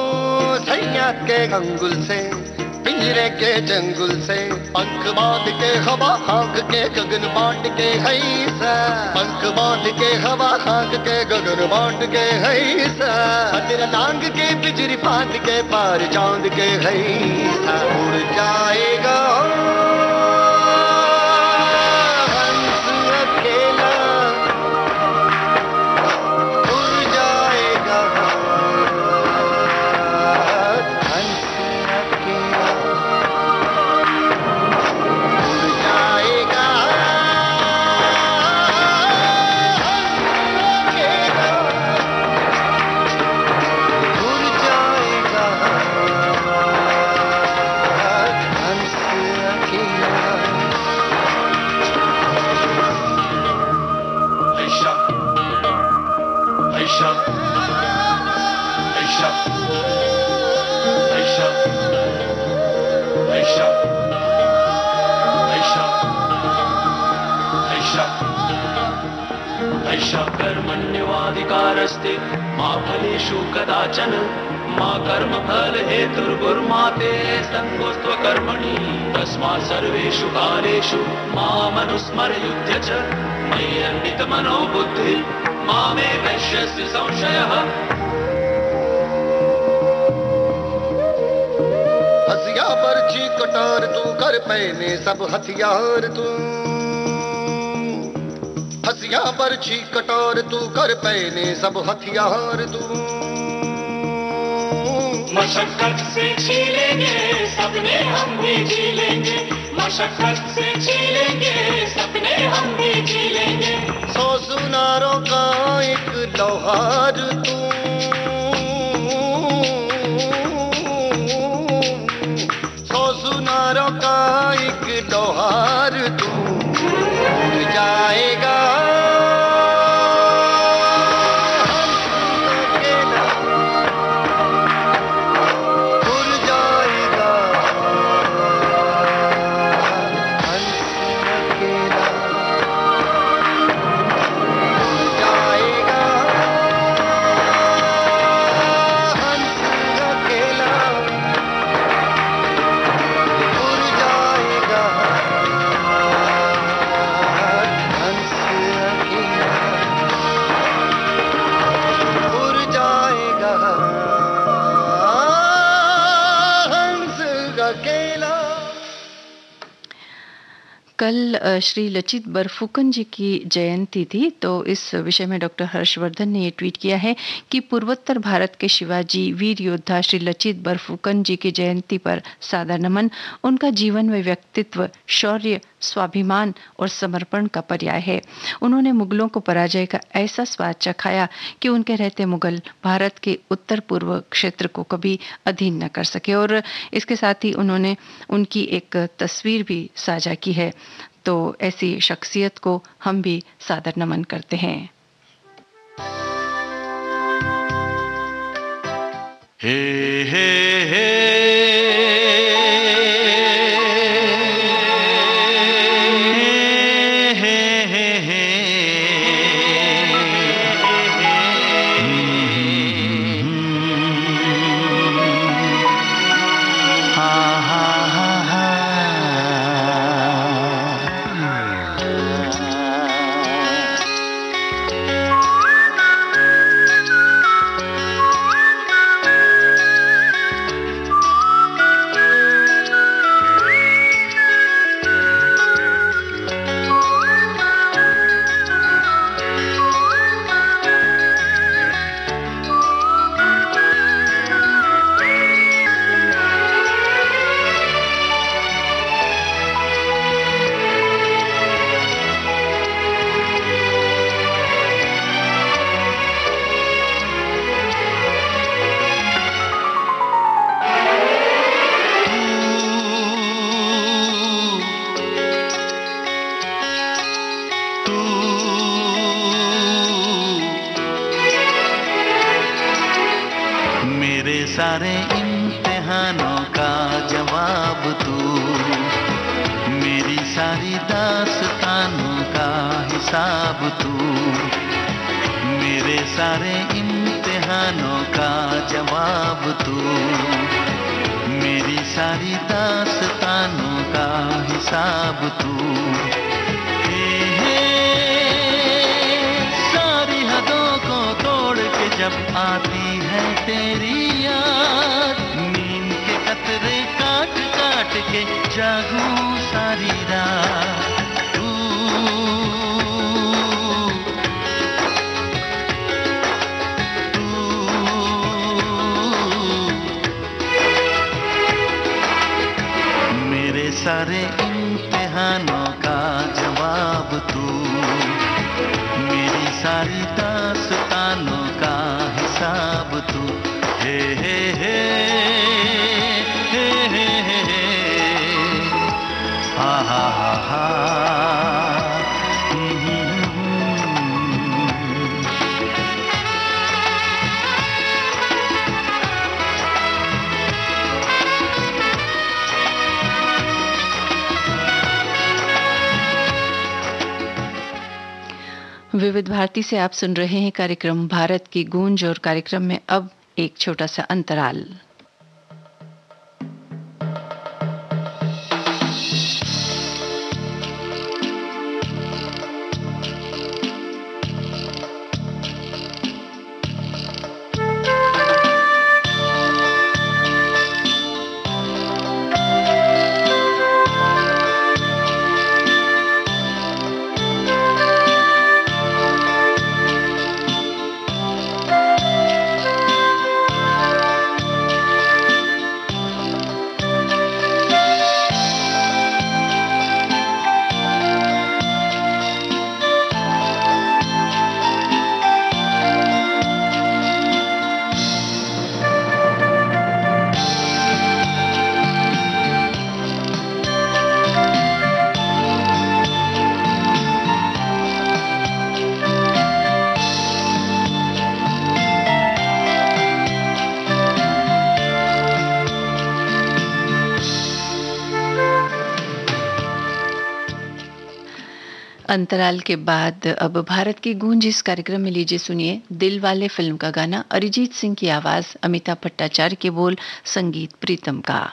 सैया के अंगुल से पिंजरे के जंगल से पंख बांध के हवा हाँक के गगन बांट के है सा, पंख बांध के हवा हाँक के गगन बांट के है सा, तेरा टांग के बिजली बांध के पार चांद के है सा, उड़ जाएगा हंस अकेला, उड़ जाएगा हंस अकेला, उड़ जाएगा हंस अकेला, उड़ जाएगा हंस अकेला। ऐशा ऐशा ऐशा ऐशा ऐशा ऐशा ऐशा कर्मण्यवाधिकारस्ते मा फलेषु कदाचन मा कर्मफल हेतुर्गुर्माते सङ्गोऽस्त्व कर्मणि तस्मात् सर्वेषु कालेषु मामनुस्मरयुध्य च मयि अर्पितमनो बुद्धिः मामे वैश्यस्य संशयः। हसिया बर्छी कटार तू कर पहने सब हथियार तू, हसिया बर्छी कटार तू कर पहने सब हथियार तू, मशक्कत से झीलेंगे सपने हम भी जी लेंगे, मशक्कत से झीलेंगे सपने हम भी जी लेंगे। 100 सुनारों का एक लोहार तू, 100 सुनारों का एक लोहार तू, उड़ जाएगा हंस अकेला, उड़ जाएगा हंस अकेला, उड़ जाएगा हंस अकेला, उड़ जाएगा हंस अकेला, उड़ जाएगा हंस अकेला। कल श्री लचित बरफुकन जी की जयंती थी, तो इस विषय में डॉक्टर हर्षवर्धन ने ये ट्वीट किया है कि पूर्वोत्तर भारत के शिवाजी वीर योद्धा श्री लचित बरफुकन जी की जयंती पर सादर नमन। उनका जीवन व व्यक्तित्व शौर्य, स्वाभिमान और समर्पण का पर्याय है। उन्होंने मुगलों को पराजय का ऐसा स्वाद चखाया कि उनके रहते मुगल भारत के उत्तर पूर्व क्षेत्र को कभी अधीन न कर सके। और इसके साथ ही उन्होंने उनकी एक तस्वीर भी साझा की है। तो ऐसी शख्सियत को हम भी सादर नमन करते हैं। हे हे हे सारे इम्तिहानों का जवाब तू, मेरी सारी दास्तानों का हिसाब तू, मेरे सारे इम्तिहानों का जवाब तू, मेरी सारी दास्तानों का हिसाब तू। सारी हदों को तोड़ के जब आती है तेरी याद, नींद के कतरे काट काट के जागूं सारी रात। सारे इम्तिहानों का जवाब तू, मेरी सारी दास्तानों का हिसाब तू। हे हे हे हे हे हे हे हा हा हा हा। विविध भारती से आप सुन रहे हैं कार्यक्रम भारत की गूंज, और कार्यक्रम में अब एक छोटा सा अंतराल। अंतराल के बाद अब भारत की गूंज इस कार्यक्रम में लीजिए सुनिए दिल वाले फिल्म का गाना, अरिजीत सिंह की आवाज, अमिताभ भट्टाचार्य के बोल, संगीत प्रीतम का।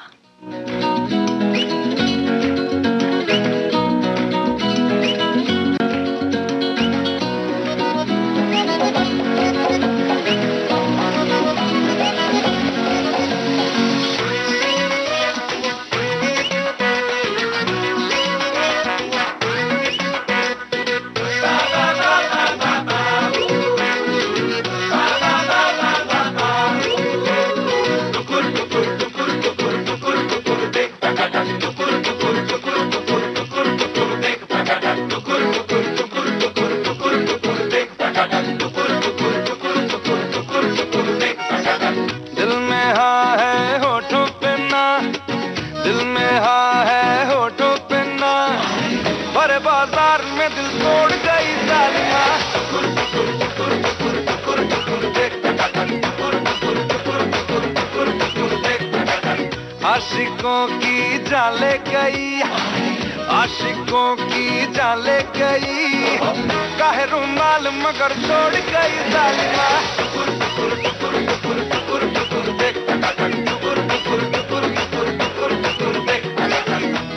आशिकों की जाले गई, आशिकों की जाले गई, काहे रुमाल मगर छोड़ गई जालिमा।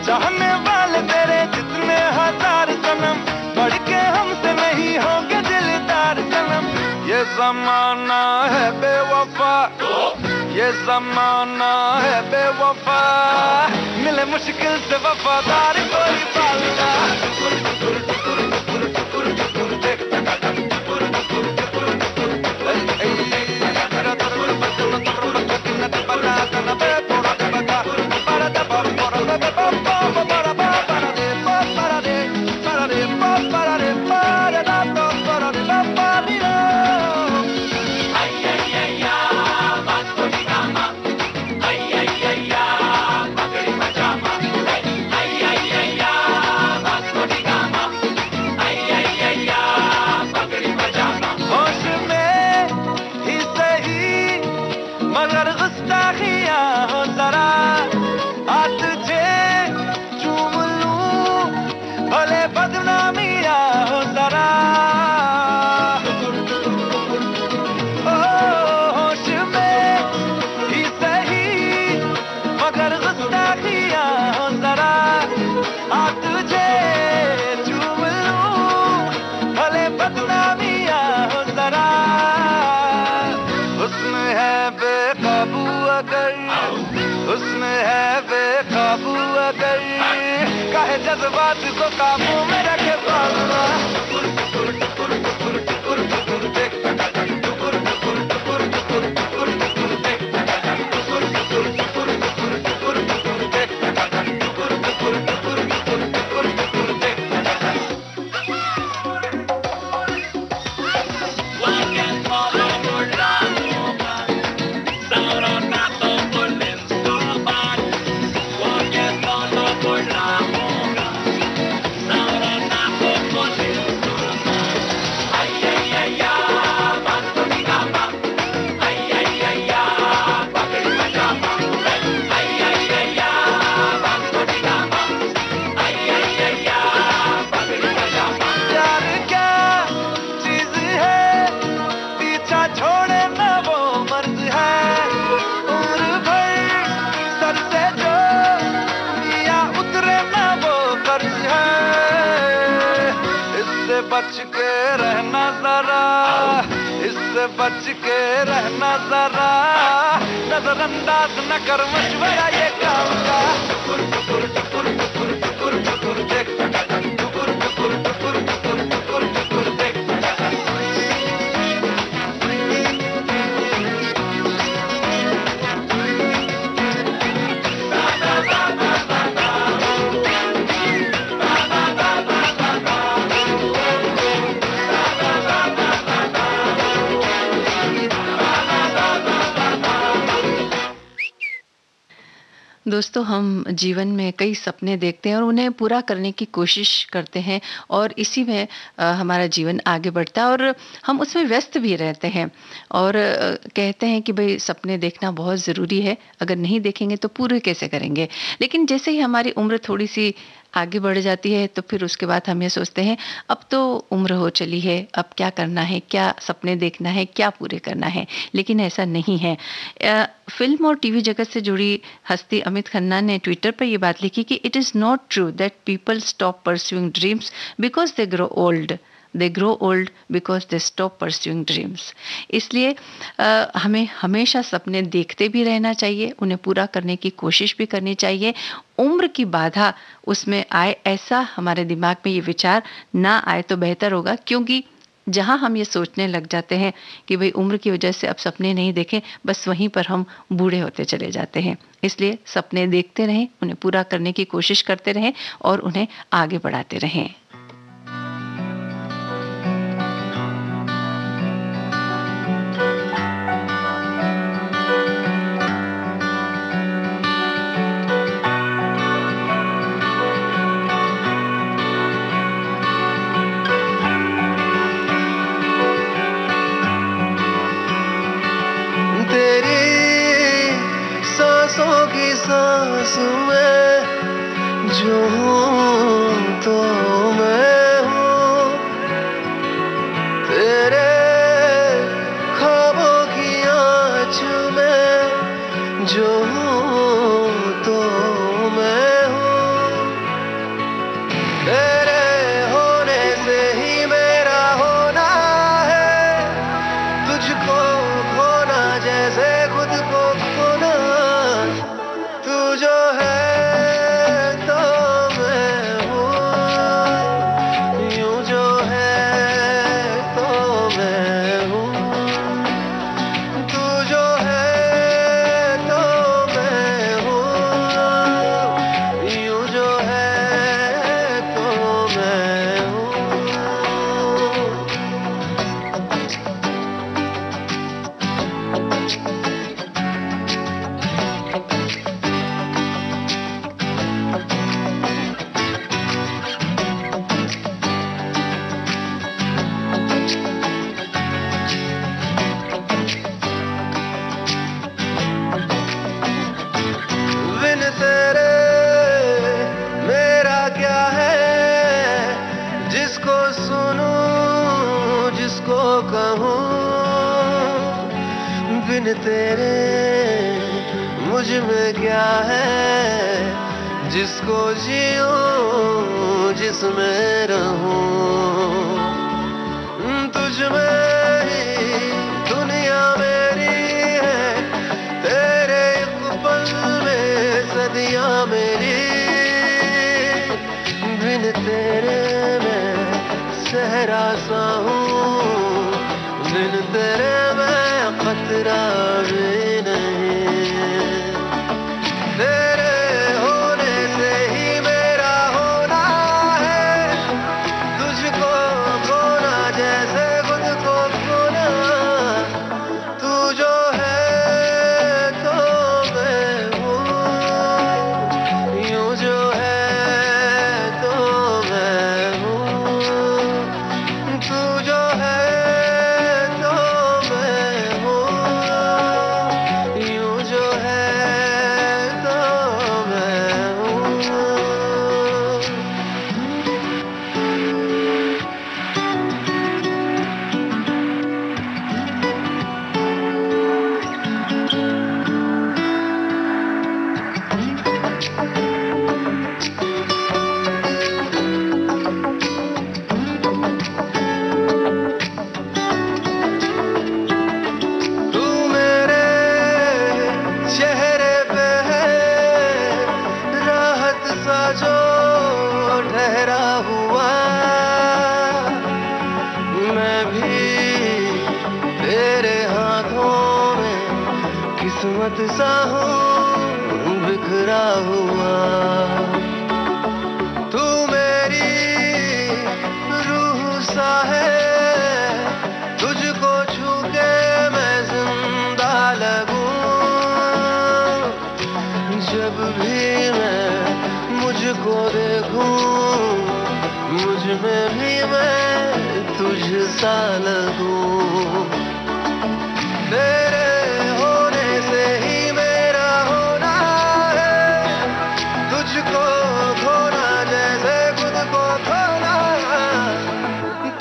चाहने वाले तेरे जितने हजार जन्म, बढ़ के हमसे नहीं होंगे दिलदार जन्म। ये जमाना है बेवफा, ये जमाना है बेवफा, मिले मुश्किल से वफादार कोई पालना। रात को काबू में रखे बाबा बच के रहना जरा, इससे बच के रहना जरा, नजरअंदाज न कर मशवरा ये काम का। दोस्तों, हम जीवन में कई सपने देखते हैं और उन्हें पूरा करने की कोशिश करते हैं और इसी में हमारा जीवन आगे बढ़ता है और हम उसमें व्यस्त भी रहते हैं और कहते हैं कि भाई सपने देखना बहुत ज़रूरी है, अगर नहीं देखेंगे तो पूरे कैसे करेंगे। लेकिन जैसे ही हमारी उम्र थोड़ी सी आगे बढ़ जाती है तो फिर उसके बाद हम ये सोचते हैं अब तो उम्र हो चली है, अब क्या करना है, क्या सपने देखना है, क्या पूरे करना है। लेकिन ऐसा नहीं है। फिल्म और टीवी जगत से जुड़ी हस्ती अमित खन्ना ने ट्विटर पर ये बात लिखी कि it is not true that people stop pursuing dreams because they grow old, they grow old because they stop pursuing dreams. इसलिए हमें हमेशा सपने देखते भी रहना चाहिए, उन्हें पूरा करने की कोशिश भी करनी चाहिए। उम्र की बाधा उसमें आए ऐसा हमारे दिमाग में ये विचार ना आए तो बेहतर होगा, क्योंकि जहां हम ये सोचने लग जाते हैं कि भाई उम्र की वजह से अब सपने नहीं देखें, बस वहीं पर हम बूढ़े होते चले जाते हैं। इसलिए सपने देखते रहें, उन्हें पूरा करने की कोशिश करते रहें और उन्हें आगे बढ़ाते रहें। सांस में जो हूँ तो मैं हूँ, तेरे ख्वाबों की आँच में जो हूँ तो मैं हूँ, तेरे होने से ही मेरा होना है, तुझको खोना जैसे खुद को खोना। तू जो है तो मैं हूँ, यूं जो है तो मैं हूँ, तू जो है तो मैं हूँ, यूं जो है तो मैं हूँ। बिन तेरे मेरा क्या है, जिसको सुनूं जिसको कहूँ, बिन तेरे मुझ में क्या है, जिसको जीऊं जिसमें रहूं, तुझ में ही दुनिया मेरी है, तेरे एक पल में सदियां मेरी, बिन किस्मत सा हूँ बिखरा हुआ, तू मेरी रूह सा है, तुझको छू के मैं जिंदा लगूं। जब भी मैं मुझको देखूं, मुझ में भी मैं तुझ सा लगूं। तेरे होने से ही मेरा होना है, तुझको खोना जैसे खुद को खोना।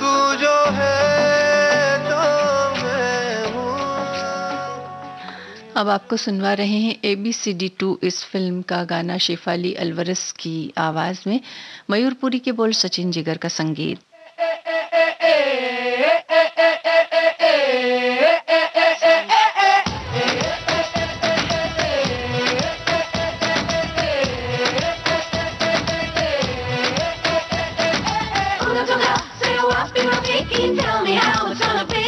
तू जो है तो मैं हूँ। अब आपको सुनवा रहे हैं ABCD2 इस फिल्म का गाना शेफाली अल्वरस की आवाज में, मयूरपुरी के बोल, सचिन जिगर का संगीत। Tell me how it's gonna be.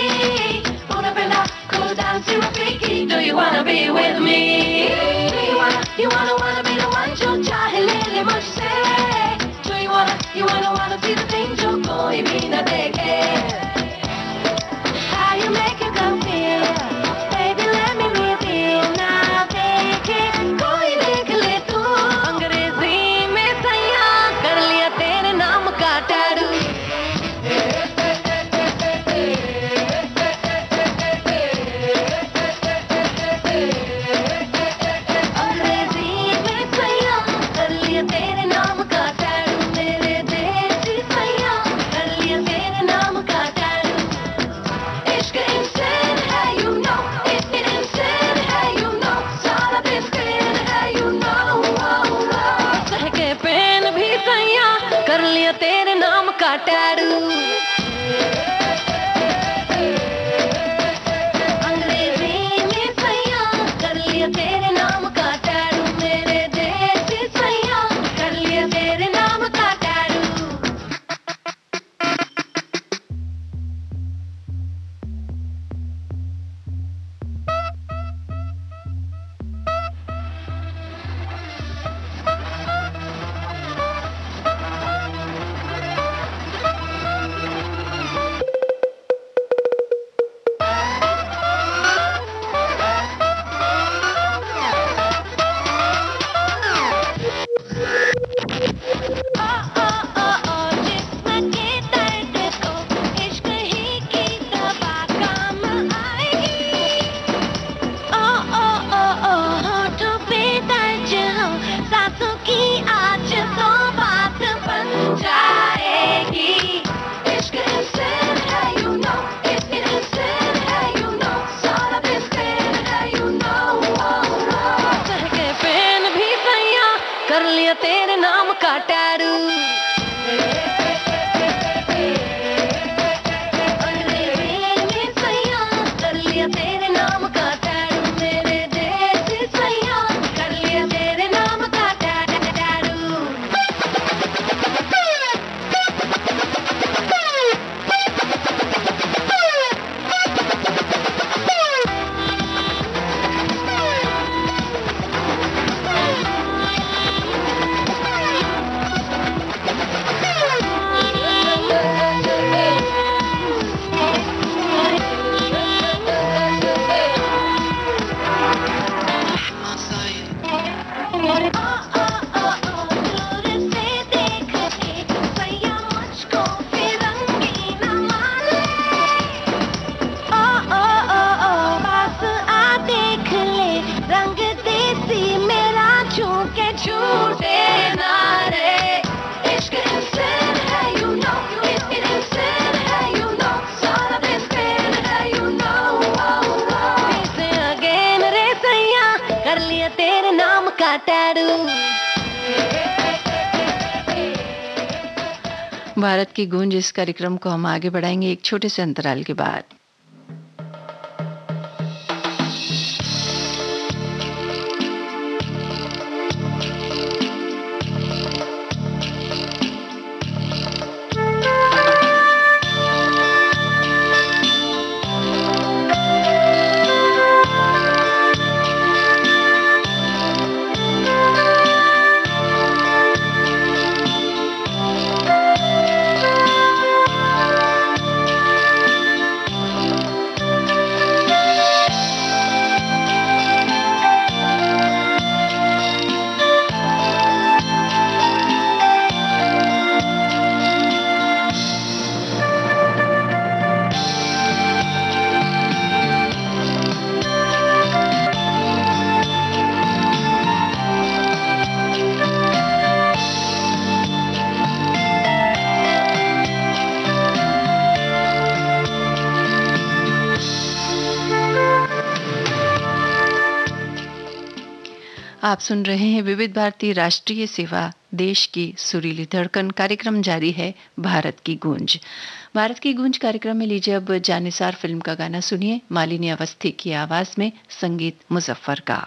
Una bella, cool down to a freaky. Do you wanna be with me? Do you wanna be the one जो चाहे ले ले मुझसे? Do you wanna see the things जो कोई भी न देखे? How you make it come feel? Baby let me reveal. ना देखे कोई देख ले तू। अंग्रेजी में सैया कर लिया तेरे नाम का टैटू। कर लिया तेरे नाम का टैटू। अंग्रेजी में सैया कर लिया तेरे नाम का टैटू। मेरे देसी सैया कर लिया तेरे नाम का टैटू। कर लिया तेरे नाम का टैटू। अंग्रेजी में सैया कर लिया तेरे नाम का टैटू। मेरे देसी सैया कर लिया तेरे नाम का टैटू। तेरे नाम का टैटू। भारत की गूंज इस कार्यक्रम को हम आगे बढ़ाएंगे एक छोटे से अंतराल के बाद। आप सुन रहे हैं विविध भारती राष्ट्रीय सेवा, देश की सुरीली धड़कन। कार्यक्रम जारी है भारत की गूंज। भारत की गूंज कार्यक्रम में लीजिए अब जानिसार फिल्म का गाना सुनिए, मालिनी अवस्थी की आवाज में, संगीत मुजफ्फर का।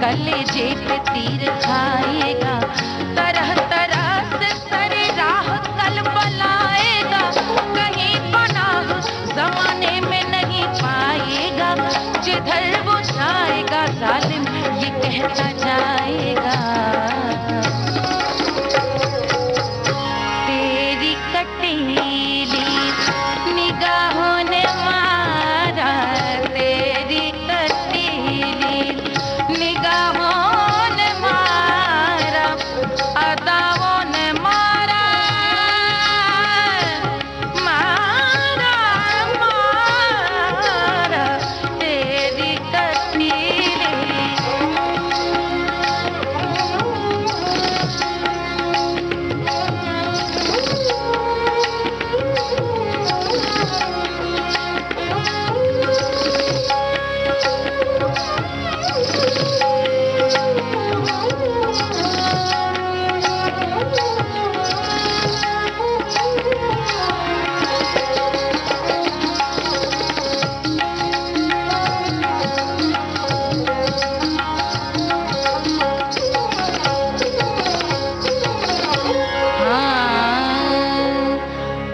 कलेजे पे तीर खाएगा, तरह तरह से सरे राह कल बनाएगा, कहीं पनाह जमाने में नहीं पाएगा, जिधर वो जाएगा जालिम ये कहता जाएगा। तेरी कटीली निगाहों ने मारा, तेरी कटीली निगाहों ने मारा, अदाओं ने मारा, मारा मारा तेरी कटीली।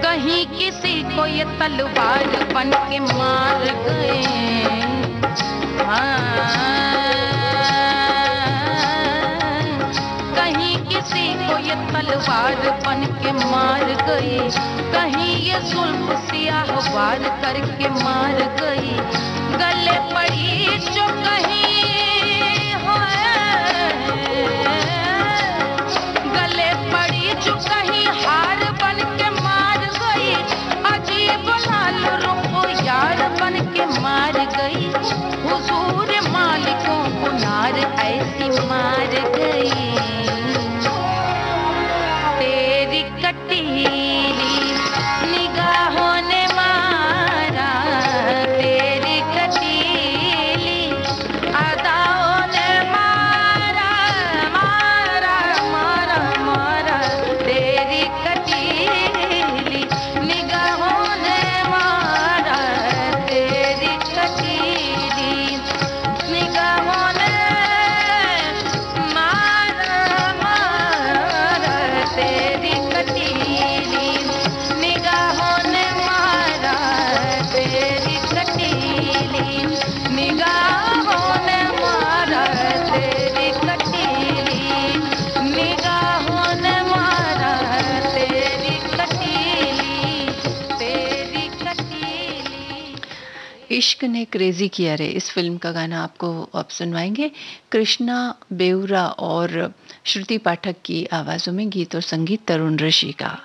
कहीं किसी को ये तलवार बन के मार गए, कहीं किसी को ये तलवार बन के मार गई, कहीं ये जुल्म सियाह वार करके मार गई, गले पड़ी जो कहीं गले पड़ी जो कहीं हार बन के मार गई, अजीब लाल रूप यार बन के मार गई, हुजूर मालिकों को नार ऐसी मार गई। तेरी कटीली निगाहों ने मारा, तेरी कटीली इश्क ने क्रेजी किया रे, इस फिल्म का गाना आपको अब सुनवाएंगे। कृष्णा बेउरा और श्रुति पाठक की आवाज़ों में, गीत और संगीत तरुण ऋषि का।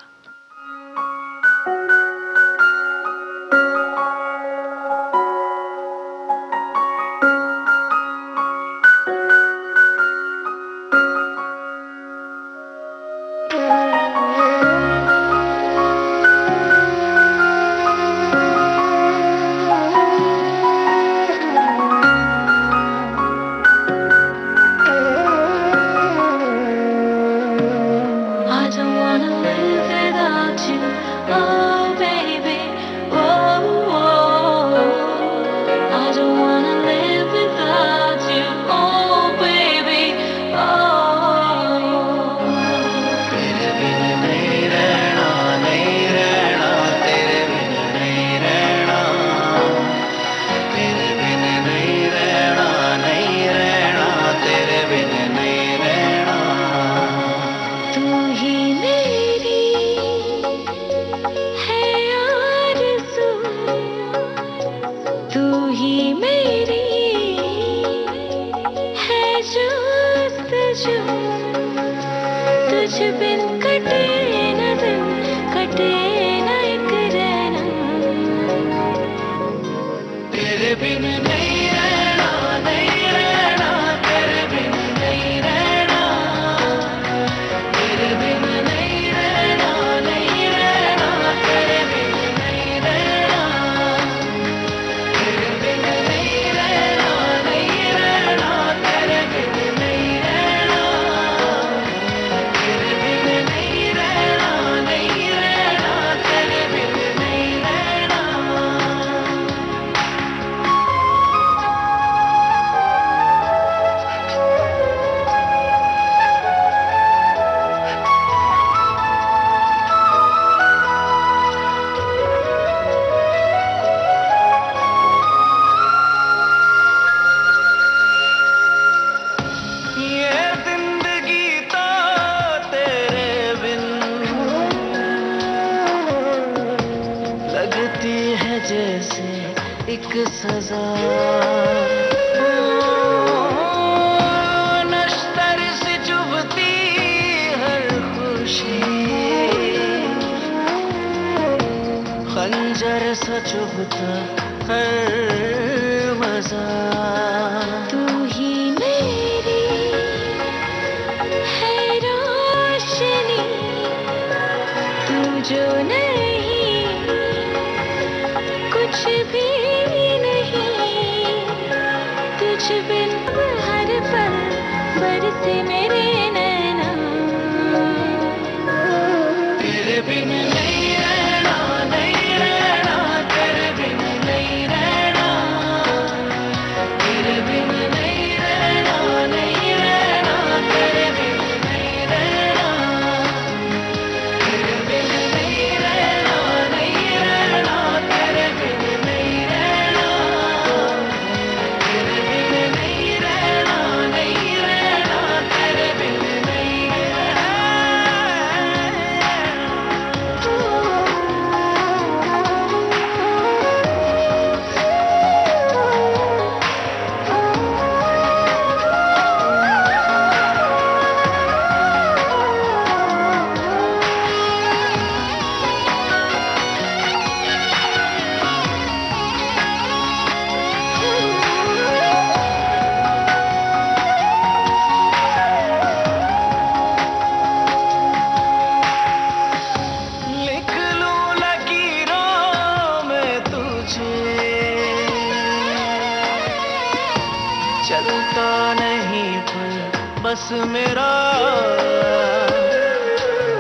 बस मेरा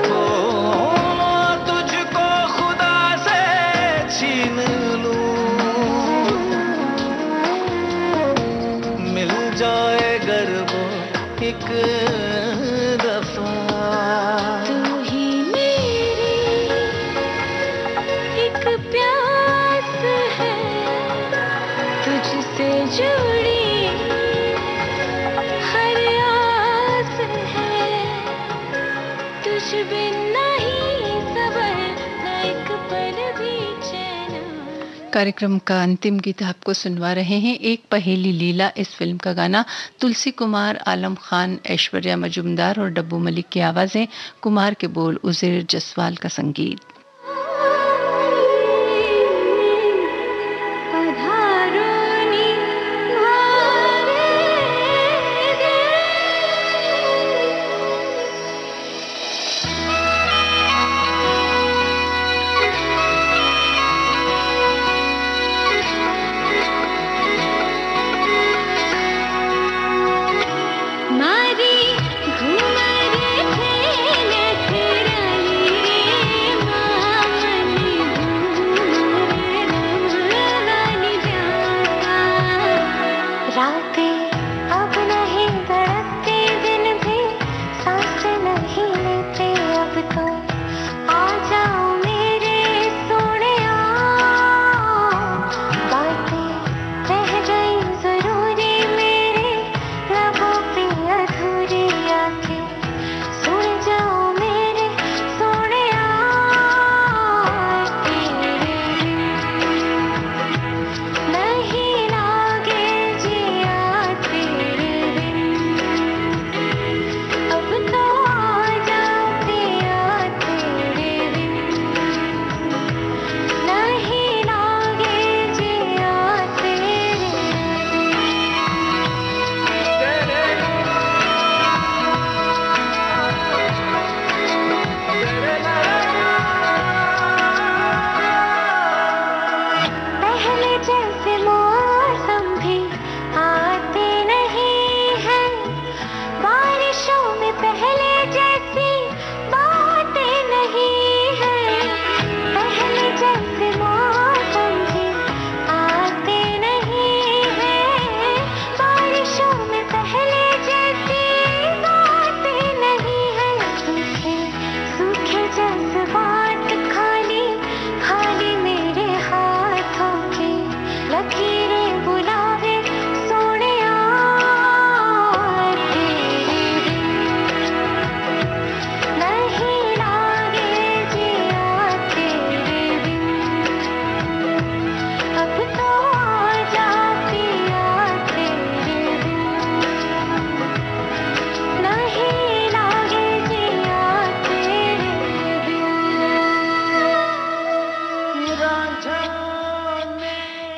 हो तुझको खुदा से छीन लूं, मिल जाए गर वो एक दफा। तू ही मेरी एक प्यास है, तुझसे जुड़ी तुझ बिन नहीं सबर, ना एक पल भी चैन कार्यक्रम का अंतिम गीत आपको सुनवा रहे हैं, एक पहेली लीला। इस फिल्म का गाना तुलसी कुमार, आलम खान, ऐश्वर्या मजुमदार और डब्बू मलिक की आवाजें, कुमार के बोल, उज़ैर जसवाल का संगीत।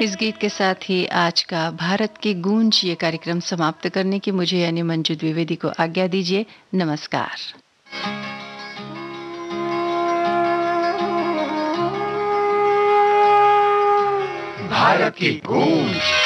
इस गीत के साथ ही आज का भारत की गूंज ये कार्यक्रम समाप्त करने की मुझे यानी मंजू द्विवेदी को आज्ञा दीजिए। नमस्कार। भारत की गूंज।